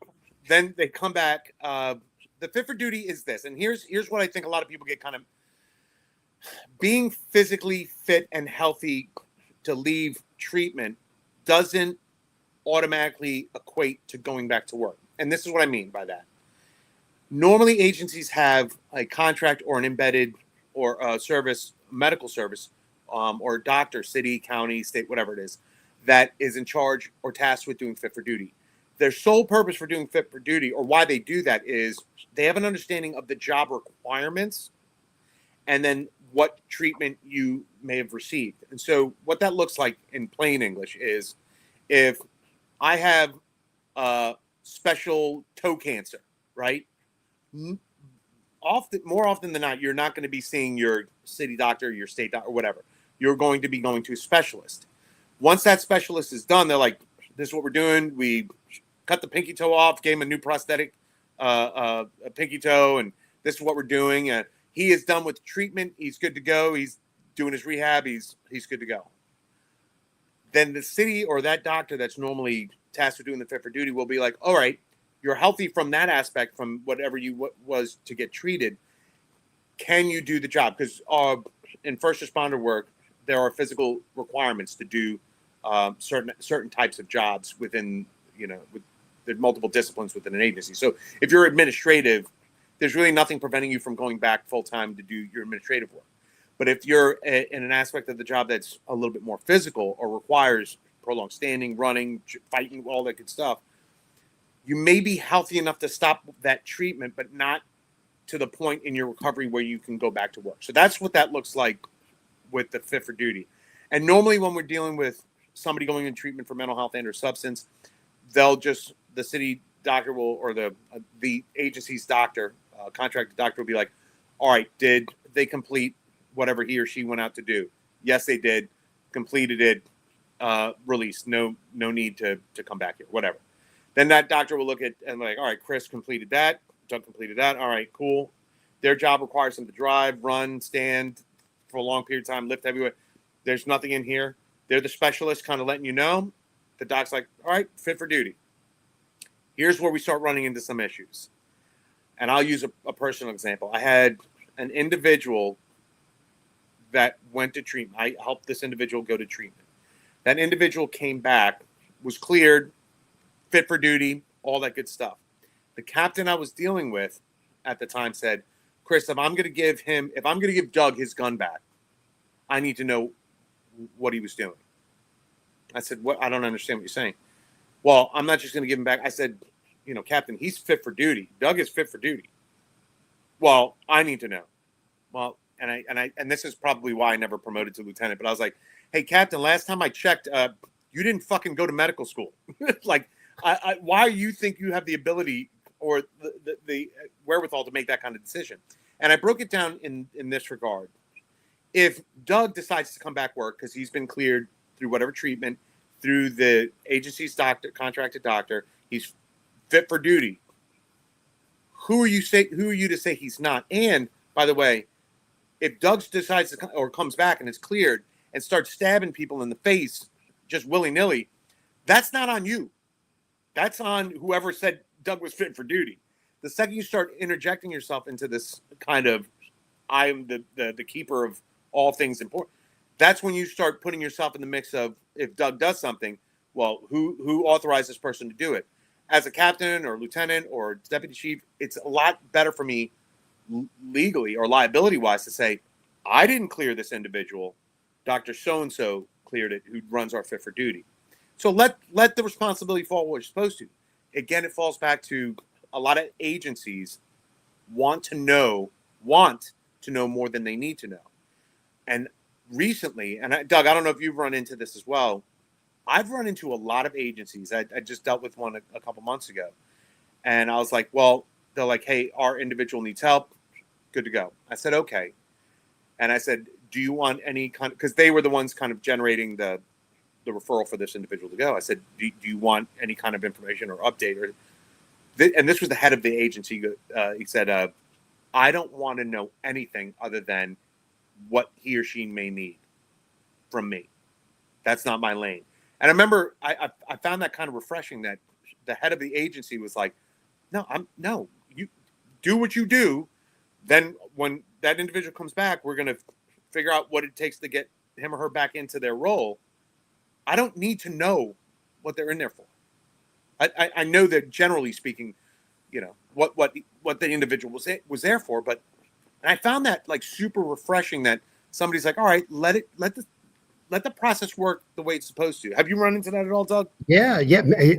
S1: then they come back. The fit for duty is this. And here's what I think a lot of people get kind of, being physically fit and healthy to leave treatment doesn't automatically equate to going back to work. And this is what I mean by that. Normally, agencies have a contract or an embedded or a service, medical service, or a doctor, city, county, state, whatever it is, that is in charge or tasked with doing fit for duty. Their sole purpose for doing fit for duty, or why they do that, is they have an understanding of the job requirements and then what treatment you may have received. And so what that looks like in plain English is, if I have special toe cancer, right? More often than not, you're not going to be seeing your city doctor, your state doctor, or whatever. You're going to be going to a specialist. Once that specialist is done, they're like, this is what we're doing. We cut the pinky toe off, gave him a new prosthetic, a pinky toe, and this is what we're doing. He is done with treatment. He's good to go. He's doing his rehab. He's good to go. Then the city or that doctor that's normally tasked with doing the fit for duty will be like, all right, you're healthy from that aspect, from whatever you was to get treated. Can you do the job? Because in first responder work, there are physical requirements to do certain types of jobs within, with the multiple disciplines within an agency. So if you're administrative, there's really nothing preventing you from going back full time to do your administrative work. But if you're in an aspect of the job that's a little bit more physical or requires prolonged standing, running, fighting, all that good stuff, you may be healthy enough to stop that treatment, but not to the point in your recovery where you can go back to work. So that's what that looks like with the fit for duty. And normally when we're dealing with somebody going in treatment for mental health and or substance, the city doctor will, or the agency's doctor, contracted doctor will be like, all right, did they complete whatever he or she went out to do? Yes, they did. Completed it. Released. No need to come back here. Whatever. Then that doctor will look at and like, all right, Chris completed that. Doug completed that. All right, cool. their job requires them to drive, run, stand for a long period of time, lift heavy weight. There's nothing in here. They're the specialist kind of letting you know. The doc's like, all right, fit for duty. Here's where we start running into some issues. And I'll use a personal example. I had an individual that went to treatment. I helped this individual go to treatment. That individual came back, was cleared, fit for duty, all that good stuff. The captain I was dealing with at the time said, Chris, if I'm going to give Doug his gun back, I need to know what he was doing. I said, what? I don't understand what you're saying. Well, I'm not just going to give him back. I said, Captain, he's fit for duty. Doug is fit for duty. Well, I need to know. Well, and this is probably why I never promoted to lieutenant, but I was like, hey, Captain, last time I checked, you didn't fucking go to medical school. Like, why you think you have the ability or the wherewithal to make that kind of decision? And I broke it down in this regard. If Doug decides to come back work because he's been cleared through whatever treatment, through the agency's contracted doctor, he's fit for duty. Who are you to say he's not? And by the way, if Doug decides to or comes back and is cleared and starts stabbing people in the face just willy-nilly, that's not on you. That's on whoever said Doug was fit for duty. The second you start interjecting yourself into this kind of, I'm the keeper of all things important, that's when you start putting yourself in the mix of, if Doug does something, well, who authorized this person to do it? As a captain or lieutenant or deputy chief, it's a lot better for me legally or liability-wise to say, I didn't clear this individual. Dr. So-and-so cleared it, who runs our fit for duty. So let the responsibility fall where it's supposed to. Again, it falls back to a lot of agencies want to know more than they need to know. And recently, and Doug, I don't know if you've run into this as well, I've run into a lot of agencies. I just dealt with one a couple months ago. And I was like, well, they're like, hey, our individual needs help. Good to go. I said, okay. And I said, do you want any kind of, because they were the ones kind of generating the referral for this individual to go. I said, do you want any kind of information or update? And this was the head of the agency. He said, I don't want to know anything other than what he or she may need from me. That's not my lane. And I remember I found that kind of refreshing that the head of the agency was like, no, you do what you do. Then when that individual comes back, we're going to figure out what it takes to get him or her back into their role. I don't need to know what they're in there for. I know that generally speaking, what the individual was there for, but and I found that like super refreshing that somebody's like, all right, let the process work the way it's supposed to. Have you run into that at all, Doug?
S2: Yeah.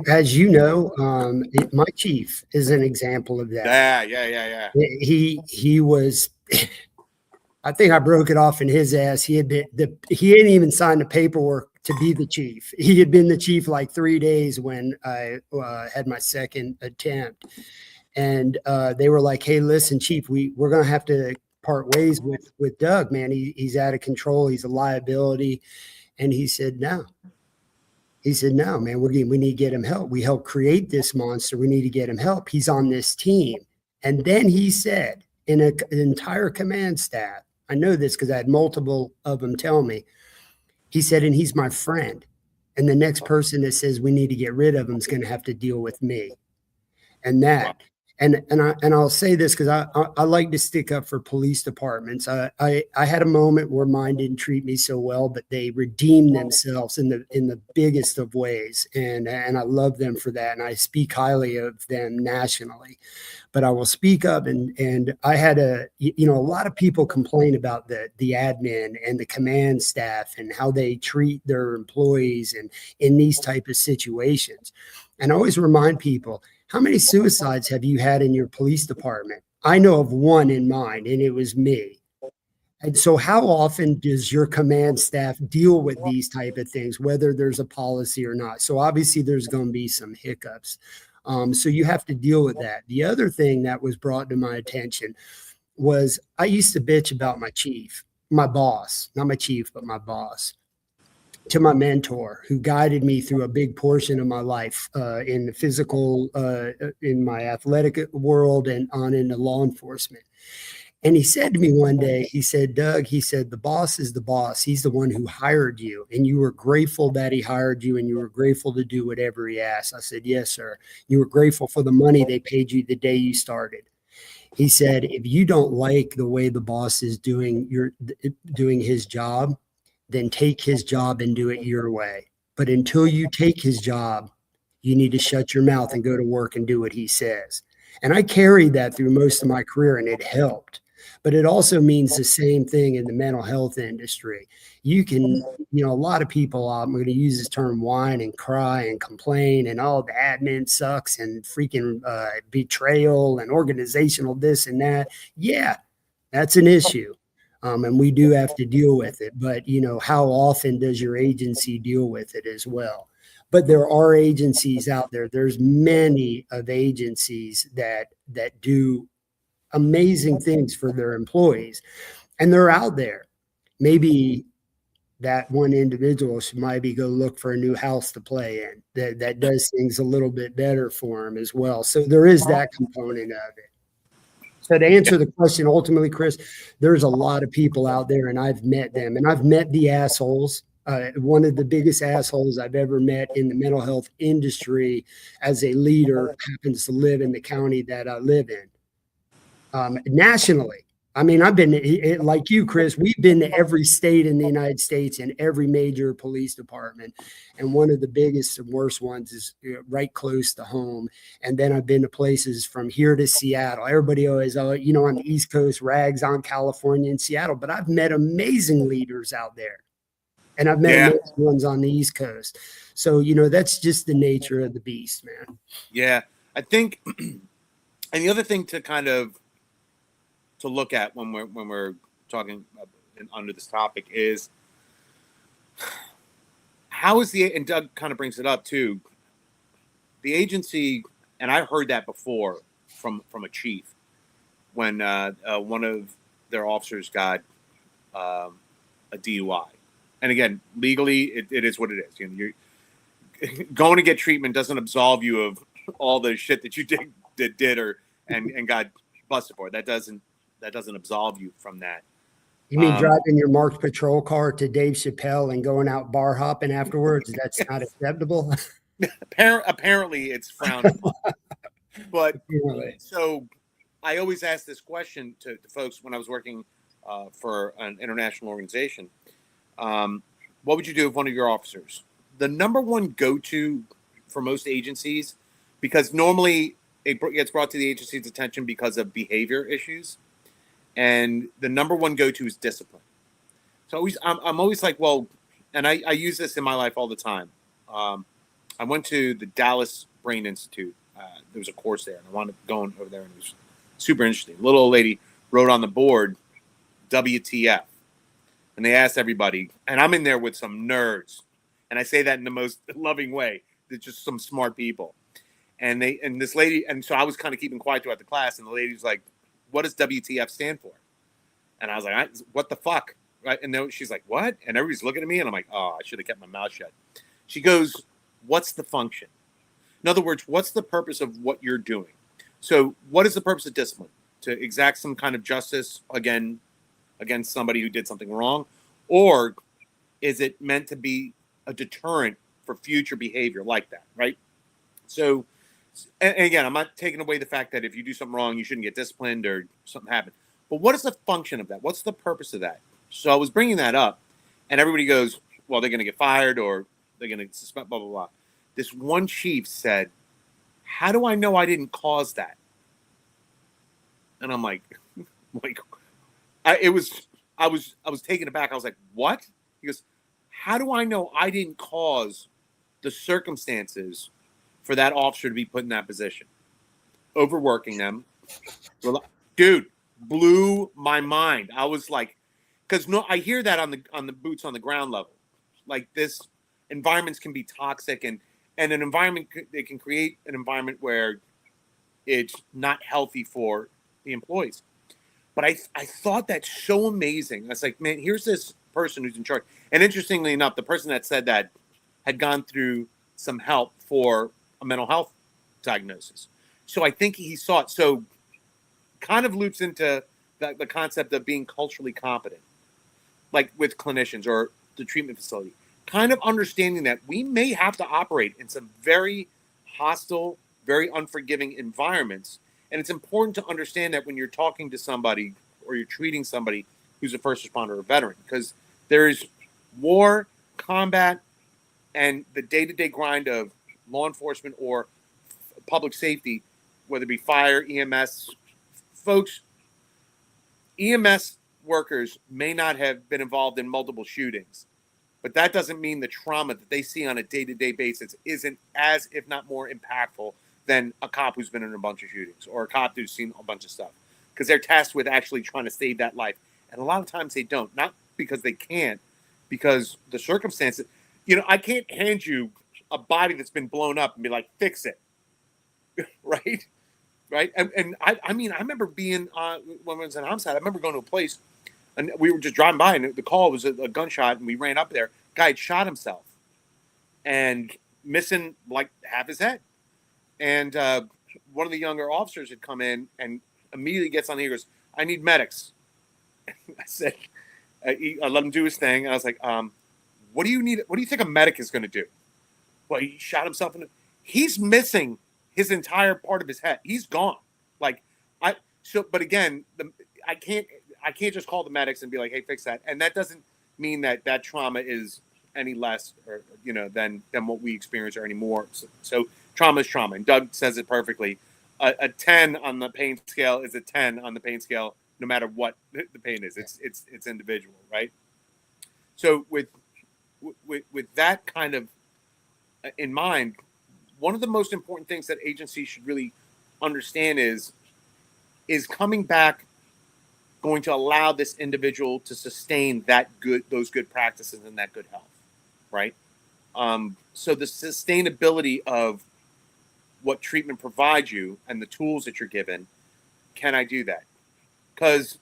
S2: As you know, my chief is an example of that.
S1: Yeah.
S2: He was. I think I broke it off in his ass. He hadn't even signed the paperwork to be the chief. He had been the chief like 3 days when I had my second attempt. And they were like, hey, listen, chief, we're going to have to part ways with Doug, man. He's out of control. He's a liability. And he said, no. He said, no, man, we need to get him help. We helped create this monster. We need to get him help. He's on this team. And then he said, in an entire command staff, I know this because I had multiple of them tell me, he said, and he's my friend. And the next person that says we need to get rid of him is going to have to deal with me. And that, and I'll say this because I like to stick up for police departments. I had a moment where mine didn't treat me so well, but they redeemed themselves in the biggest of ways, and I love them for that, and I speak highly of them nationally. But I will speak up, and I had a lot of people complain about the admin and the command staff and how they treat their employees and in these type of situations. And I always remind people, how many suicides have you had in your police department? I know of one in mine, and it was me. And so how often does your command staff deal with these type of things, whether there's a policy or not? So obviously there's going to be some hiccups. So you have to deal with that. The other thing that was brought to my attention was I used to bitch about my chief, my boss, not my chief, but my boss, to my mentor who guided me through a big portion of my life in the physical, in my athletic world and on into law enforcement. And he said to me one day, he said, Doug, he said, the boss is the boss. He's the one who hired you. And you were grateful that he hired you and you were grateful to do whatever he asked. I said, yes, sir. You were grateful for the money they paid you the day you started. He said, if you don't like the way the boss is doing his job, then take his job and do it your way. But until you take his job, you need to shut your mouth and go to work and do what he says. And I carried that through most of my career and it helped. But it also means the same thing in the mental health industry. You can, a lot of people, I'm going to use this term, whine and cry and complain and all the admin sucks and freaking betrayal and organizational this and that. Yeah, that's an issue. And we do have to deal with it. But, how often does your agency deal with it as well? But there are agencies out there. There's many of agencies that do amazing things for their employees, and they're out there. Maybe that one individual should maybe go look for a new house to play in that does things a little bit better for him as well. So there is that component of it. So to answer the question, ultimately, Chris, there's a lot of people out there, and I've met them, and I've met the assholes. One of the biggest assholes I've ever met in the mental health industry as a leader happens to live in the county that I live in. Nationally, I mean, I've been like you, Chris. We've been to every state in the United States and every major police department. And one of the biggest and worst ones is right close to home. And then I've been to places from here to Seattle. Everybody always, on the East Coast, rags on California and Seattle. But I've met amazing leaders out there. And I've met amazing ones on the East Coast. So, that's just the nature of the beast, man.
S1: Yeah, I think, and the other thing to kind of to look at when we're talking under this topic is how is and Doug kind of brings it up too, the agency, and I've heard that before from a chief when one of their officers got a DUI. And again, legally, it is what it is. You're going to get treatment doesn't absolve you of all the shit that you did and got busted for. That doesn't absolve you from that.
S2: You mean driving your marked patrol car to Dave Chappelle and going out bar hopping afterwards? That's not acceptable.
S1: Apparently, it's frowned upon. But so I always ask this question to folks when I was working for an international organization. What would you do if one of your officers? The number one go-to for most agencies, because normally it gets brought to the agency's attention because of behavior issues, and the number one go-to is discipline. So I'm always like, well, and I use this in my life all the time. I went to the Dallas Brain Institute. There was a course there, and I wanted going over there, and it was super interesting. Little old lady wrote on the board, WTF. And they asked everybody, and I'm in there with some nerds, and I say that in the most loving way. They're just some smart people, and this lady, and so I was kind of keeping quiet throughout the class, and the lady was like, "What does WTF stand for?" And I was like, "What the fuck?" Right? And then she's like, "What?" And everybody's looking at me, and I'm like, "Oh, I should have kept my mouth shut." She goes, "What's the function?" In other words, what's the purpose of what you're doing? So, what is the purpose of discipline? To exact some kind of justice against somebody who did something wrong, or is it meant to be a deterrent for future behavior like that, right? So, and again, I'm not taking away the fact that if you do something wrong, you shouldn't get disciplined or something happened. But what is the function of that? What's the purpose of that? So I was bringing that up, and everybody goes, well, they're going to get fired or they're going to suspend, blah, blah, blah. This one chief said, how do I know I didn't cause that? And I'm like, I was taken aback. I was like, what? He goes, how do I know I didn't cause the circumstances for that officer to be put in that position? Overworking them. Dude, blew my mind. I was like, because I hear that on the boots on the ground level. Like, this environments can be toxic, and an environment, they can create an environment where it's not healthy for the employees. But I thought that's so amazing. I was like, man, here's this person who's in charge. And interestingly enough, the person that said that had gone through some help for a mental health diagnosis. So I think he saw it. So kind of loops into the concept of being culturally competent, like with clinicians or the treatment facility, kind of understanding that we may have to operate in some very hostile, very unforgiving environments. And it's important to understand that when you're talking to somebody or you're treating somebody who's a first responder or veteran, because there's war, combat, and the day-to-day grind of law enforcement or public safety, whether it be fire, EMS, folks, EMS workers may not have been involved in multiple shootings, but that doesn't mean the trauma that they see on a day-to-day basis isn't as, if not more, impactful than a cop who's been in a bunch of shootings or a cop who's seen a bunch of stuff, because they're tasked with actually trying to save that life. And a lot of times they don't, not because they can't, because the circumstances, I can't hand you a body that's been blown up and be like, fix it. Right. Right. And I mean, I remember being when I was in homicide, I remember going to a place and we were just driving by and the call was a gunshot and we ran up there. Guy had shot himself and missing like half his head. And one of the younger officers had come in and immediately gets on the, he goes, I need medics. I said, I let him do his thing. And I was like, what do you need? What do you think a medic is going to do? Well, he shot himself he's missing his entire part of his head. He's gone. But again, I can't just call the medics and be like, hey, fix that. And that doesn't mean that trauma is any less or, than what we experience or any more. So trauma is trauma. And Doug says it perfectly. A 10 on the pain scale is a 10 on the pain scale, no matter what the pain is. It's individual, right? So with that kind of in mind, one of the most important things that agencies should really understand is coming back going to allow this individual to sustain those good practices and that good health, right? So the sustainability of what treatment provides you and the tools that you're given, can I do that? Because,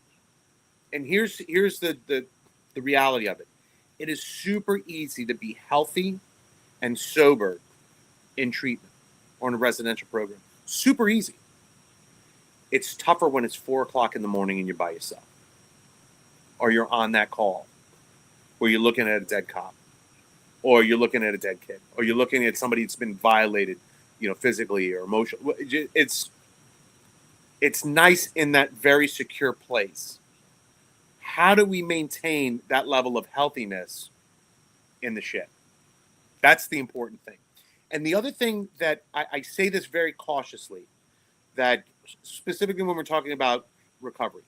S1: and here's the reality of it. It is super easy to be healthy and sober in treatment or in a residential program. Super easy. It's tougher when it's 4:00 in the morning and you're by yourself, or you're on that call, or you're looking at a dead cop, or you're looking at a dead kid, or you're looking at somebody that's been violated, physically or emotionally. It's nice in that very secure place. How do we maintain that level of healthiness in the ship? That's the important thing. And the other thing that I say this very cautiously, that specifically when we're talking about recovery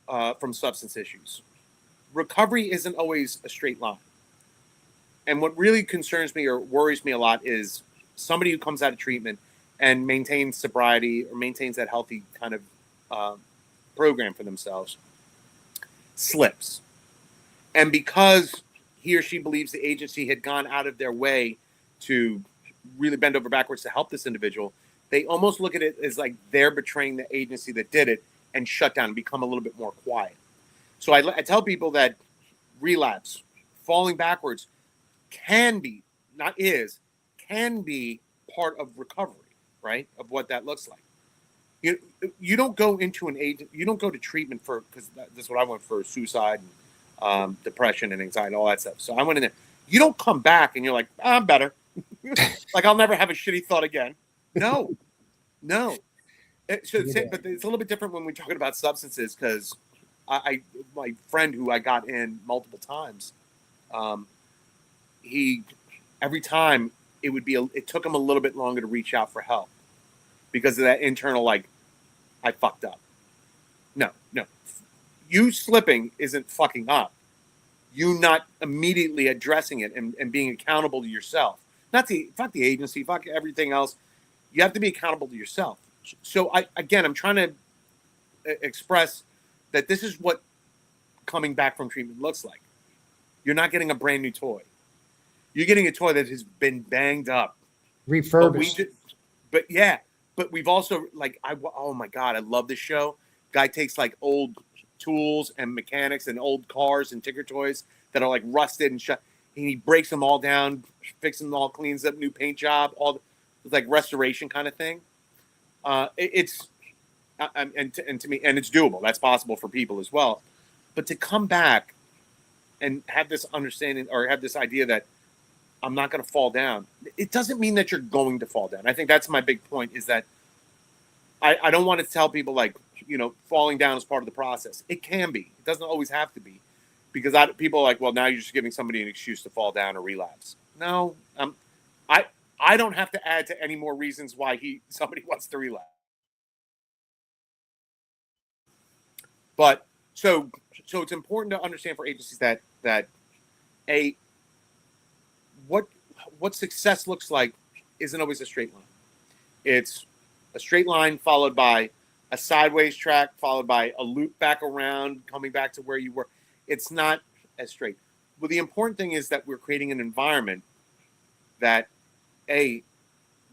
S1: from substance issues, recovery isn't always a straight line. And what really concerns me or worries me a lot is somebody who comes out of treatment and maintains sobriety or maintains that healthy kind of program for themselves, slips. And because he or she believes the agency had gone out of their way to really bend over backwards to help this individual, they almost look at it as like they're betraying the agency that did it and shut down and become a little bit more quiet. So I tell people that relapse, falling backwards, can be part of recovery, right? Of what that looks like. You don't go into you don't go to treatment because that's what I went for: suicide, and, depression, and anxiety, all that stuff. So I went in there. You don't come back and you're like, I'm better. Like I'll never have a shitty thought again. No. But it's a little bit different when we're talking about substances, because my friend who I got in multiple times, every time it took him a little bit longer to reach out for help because of that internal, like, I fucked up. No. You slipping isn't fucking up. You not immediately addressing it and being accountable to yourself. Fuck the agency, fuck everything else. You have to be accountable to yourself. So I'm trying to express that this is what coming back from treatment looks like. You're not getting a brand new toy. You're getting a toy that has been banged up,
S2: refurbished.
S1: But we've also oh my God, I love this show. Guy takes like old tools and mechanics and old cars and ticker toys that are like rusted and shut. And he breaks them all down, fixes them all, cleans up, new paint job, it's like restoration kind of thing. It's and to me, and it's doable. That's possible for people as well. But to come back and have this understanding or have this idea that I'm not going to fall down, it doesn't mean that you're going to fall down. I think that's my big point, is that I don't want to tell people like, falling down is part of the process. It can be. It doesn't always have to be, because people are like, well, now you're just giving somebody an excuse to fall down or relapse. No, I don't have to add to any more reasons why somebody wants to relapse. But so it's important to understand for agencies that what success looks like isn't always a straight line. It's a straight line followed by a sideways track, followed by a loop back around, coming back to where you were. It's not as straight. Well, the important thing is that we're creating an environment that,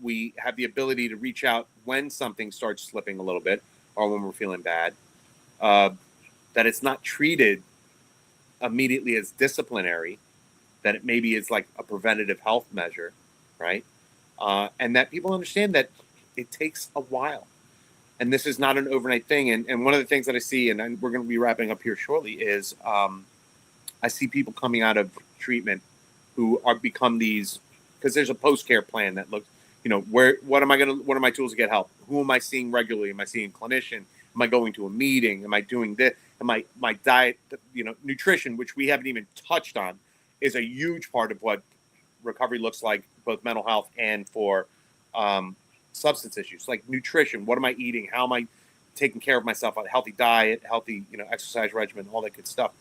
S1: we have the ability to reach out when something starts slipping a little bit or when we're feeling bad, that it's not treated immediately as disciplinary, that it maybe is like a preventative health measure, right? And that people understand that it takes a while. And this is not an overnight thing. And one of the things that I see, and we're going to be wrapping up here shortly, is I see people coming out of treatment who become these, because there's a post-care plan that looks, what are my tools to get help? Who am I seeing regularly? Am I seeing a clinician? Am I going to a meeting? Am I doing this? Am my diet, nutrition, which we haven't even touched on, is a huge part of what recovery looks like, both mental health and for substance issues. Like nutrition, what am I eating? How am I taking care of myself? A healthy diet, healthy, exercise regimen, all that good stuff.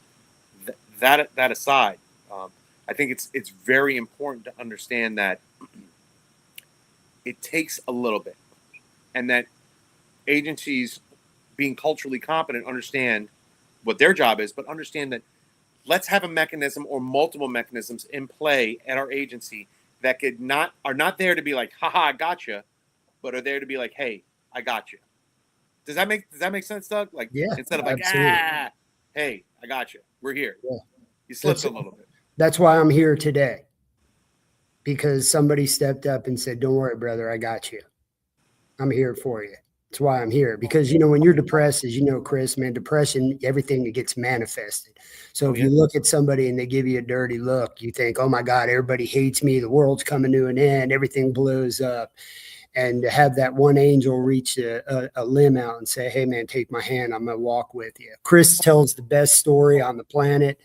S1: That aside, I think it's very important to understand that it takes a little bit, and that agencies, being culturally competent, understand what their job is, but understand that let's have a mechanism or multiple mechanisms in play at our agency that are not there to be like, haha, I gotcha, but are there to be like, hey, I got you. Does that make sense, Doug? Like,
S2: Yeah,
S1: instead of like,
S2: absolutely.
S1: Hey, I got you. We're here.
S2: Yeah.
S1: You slipped a little bit.
S2: That's why I'm here today, because somebody stepped up and said, don't worry, brother, I got you. I'm here for you. That's why I'm here. Because, when you're depressed, as you know, Chris, man, depression, everything that gets manifested. So if you look at somebody and they give you a dirty look, you think, oh my God, everybody hates me. The world's coming to an end. Everything blows up. And to have that one angel reach a limb out and say, hey, man, take my hand. I'm going to walk with you. Chris tells the best story on the planet.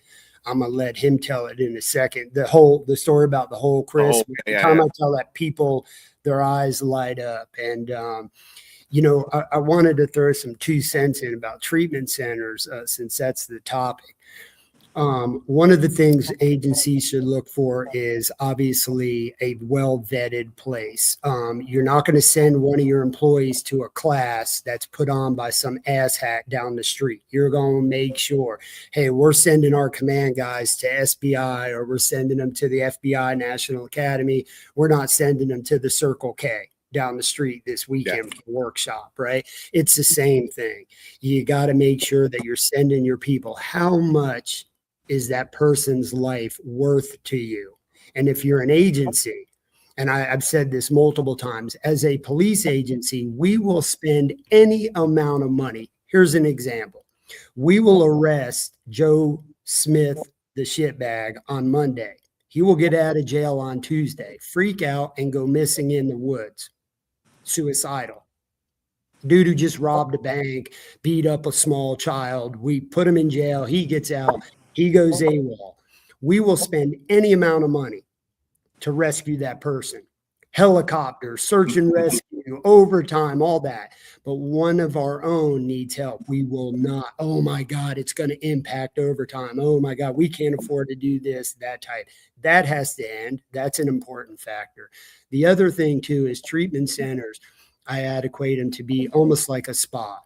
S2: I'm going to let him tell it in a second. The story about the whole Chris. I tell that, people, their eyes light up. And, I wanted to throw some 2 cents in about treatment centers, since that's the topic. One of the things agencies should look for is obviously a well-vetted place. You're not going to send one of your employees to a class that's put on by some asshat down the street. You're going to make sure, hey, we're sending our command guys to SBI, or we're sending them to the FBI National Academy. We're not sending them to the Circle K down the street this weekend for a workshop, right? It's the same thing. You got to make sure that you're sending your people. How much is that person's life worth to you? And if you're an agency, and I've said this multiple times, as a police agency, we will spend any amount of money. Here's an example. We will arrest Joe Smith, the shitbag, on Monday. He will get out of jail on Tuesday, freak out, and go missing in the woods. Suicidal. Dude who just robbed a bank, beat up a small child. We put him in jail. He gets out. He goes AWOL. We will spend any amount of money to rescue that person. Helicopter, search and rescue, overtime, all that. But one of our own needs help. We will not. Oh my God, it's going to impact overtime. Oh my God, we can't afford to do this, that type. That has to end. That's an important factor. The other thing too is treatment centers. I equate them to be almost like a spa.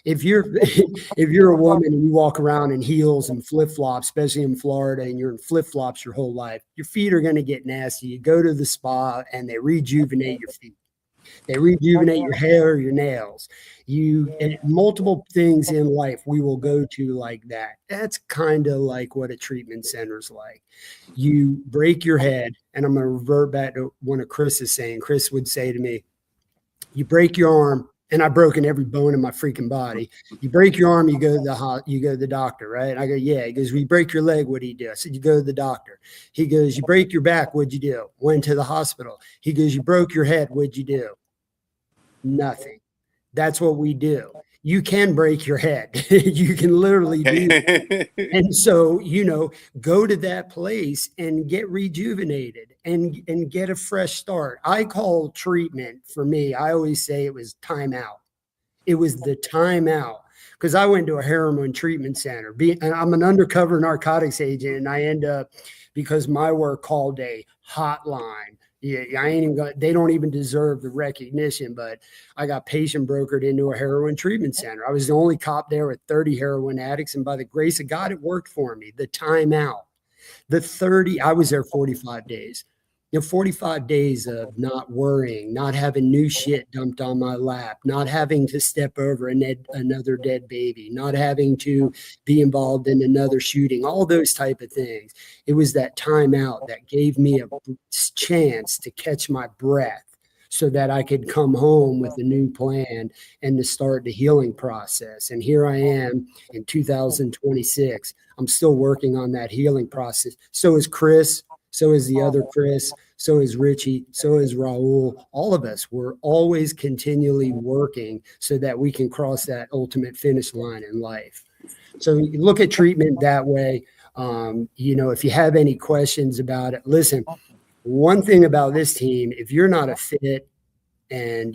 S2: If you're a woman and you walk around in heels and flip-flops, especially in Florida, and you're in flip-flops your whole life, your feet are going to get nasty. You go to the spa and they rejuvenate your feet. They rejuvenate your hair, your nails. And multiple things in life we will go to like that. That's kind of like what a treatment center's like. You break your head, and I'm going to revert back to one of Chris is saying. Chris would say to me, you break your arm and I've broken every bone in my freaking body. You break your arm, you go to the doctor, right? And I go, yeah. He goes, we break your leg. What do you do? I said, you go to the doctor. He goes, you break your back. What'd you do? Went to the hospital. He goes, you broke your head. What'd you do? Nothing. That's what we do. You can break your head. You can literally do that.
S1: Okay.
S2: And so, go to that place and get rejuvenated and get a fresh start. I call treatment for me, I always say it was timeout. It was the timeout because I went to a heroin treatment center. And I'm an undercover narcotics agent, and I end up because my work called a hotline. Yeah, I ain't even got, they don't even deserve the recognition, but I got patient brokered into a heroin treatment center. I was the only cop there with 30 heroin addicts, and by the grace of God, it worked for me. The timeout, I was there 45 days. 45 days of not worrying, not having new shit dumped on my lap, not having to step over another dead baby, not having to be involved in another shooting, all those type of things. It was that time out that gave me a chance to catch my breath so that I could come home with a new plan and to start the healing process. And here I am in 2026. I'm still working on that healing process. So is Chris. So is the other Chris. So is Richie. So is Raul. All of us, we're always continually working so that we can cross that ultimate finish line in life. So you look at treatment that way. If you have any questions about it, listen, one thing about this team, if you're not a fit and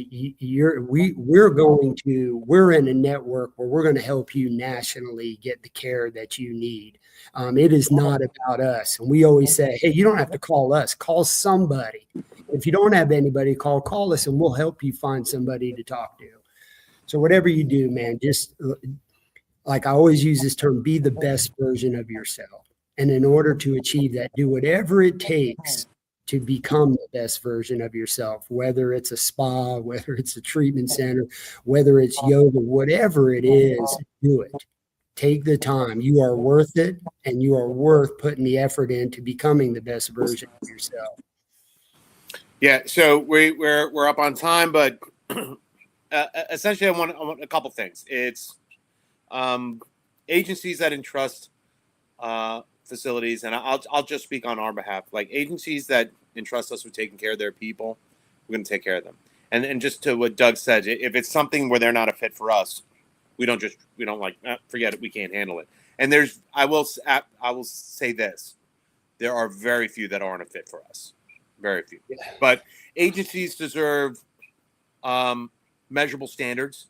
S2: we're in a network where we're going to help you nationally get the care that you need. It is not about us. And we always say, hey, you don't have to call us, call somebody. If you don't have anybody call us and we'll help you find somebody to talk to. So whatever you do, man, just like I always use this term, be the best version of yourself. And in order to achieve that, do whatever it takes to become the best version of yourself, whether it's a spa, whether it's a treatment center, whether it's yoga, whatever it is, do it. Take the time. You are worth it, and you are worth putting the effort into becoming the best version of yourself.
S1: Yeah, so we're up on time, but essentially I want a couple things. It's agencies that entrust facilities, and I'll just speak on our behalf. Like agencies that entrust us with taking care of their people, we're going to take care of them. And just to what Doug said, if it's something where they're not a fit for us, we don't forget it. We can't handle it. And I will say this: there are very few that aren't a fit for us, very few. Yeah. But agencies deserve measurable standards,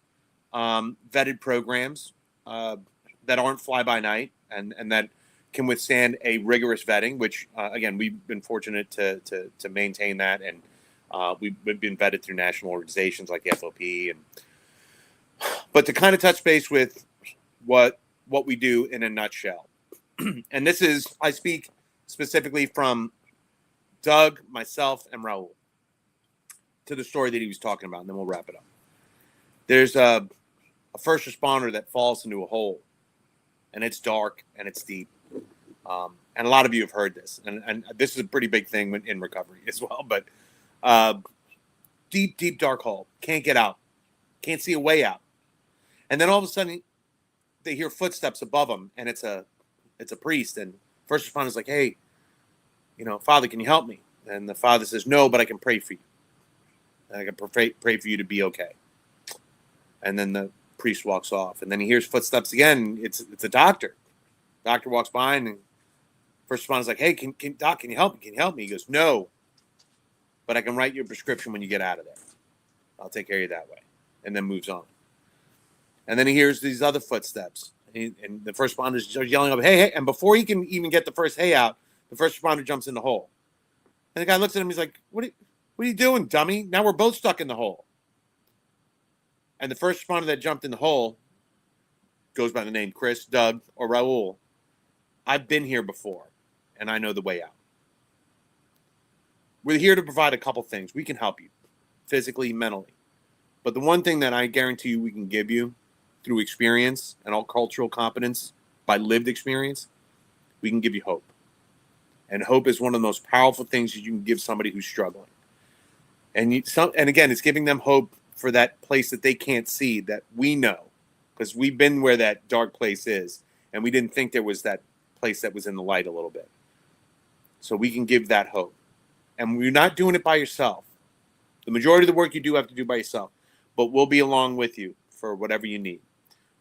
S1: vetted programs that aren't fly by night, and that can withstand a rigorous vetting, which, again, we've been fortunate to maintain that. And we've been vetted through national organizations like the FOP. But to kind of touch base with what we do in a nutshell. And this is, I speak specifically from Doug, myself, and Raul to the story that he was talking about, and then we'll wrap it up. There's a first responder that falls into a hole, and it's dark and it's deep. And a lot of you have heard this, and this is a pretty big thing in recovery as well. But deep, dark hole, can't get out, can't see a way out. And then all of a sudden, they hear footsteps above them, and it's a priest. And first responder's like, "Hey, Father, can you help me?" And the father says, "No, but I can pray for you. I can pray for you to be okay." And then the priest walks off, and then he hears footsteps again. It's a doctor. Doctor walks by, and first responder's like, "Hey, Doc, can you help me? Can you help me?" He goes, "No, but I can write you a prescription when you get out of there. I'll take care of you that way," and then moves on. And then he hears these other footsteps, and the first responder is yelling up, "Hey!" And before he can even get the first "hey" out, the first responder jumps in the hole. And the guy looks at him. He's like, "What are you doing, dummy? Now we're both stuck in the hole." And the first responder that jumped in the hole goes by the name Chris, Doug, or Raul. I've been here before, and I know the way out. We're here to provide a couple things. We can help you physically, mentally. But the one thing that I guarantee you we can give you through experience and all cultural competence, by lived experience, we can give you hope. And hope is one of the most powerful things that you can give somebody who's struggling. And again, it's giving them hope for that place that they can't see, that we know, because we've been where that dark place is, and we didn't think there was that place that was in the light a little bit. So we can give that hope. And you're not doing it by yourself. The majority of the work you do have to do by yourself, but we'll be along with you for whatever you need.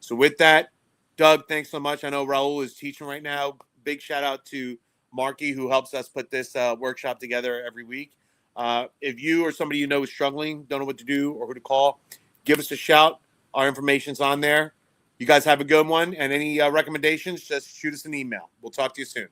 S1: So with that, Doug, thanks so much. I know Raul is teaching right now. Big shout out to Marky, who helps us put this workshop together every week. If you or somebody you know is struggling, don't know what to do or who to call, give us a shout. Our information's on there. You guys have a good one. And any recommendations, just shoot us an email. We'll talk to you soon.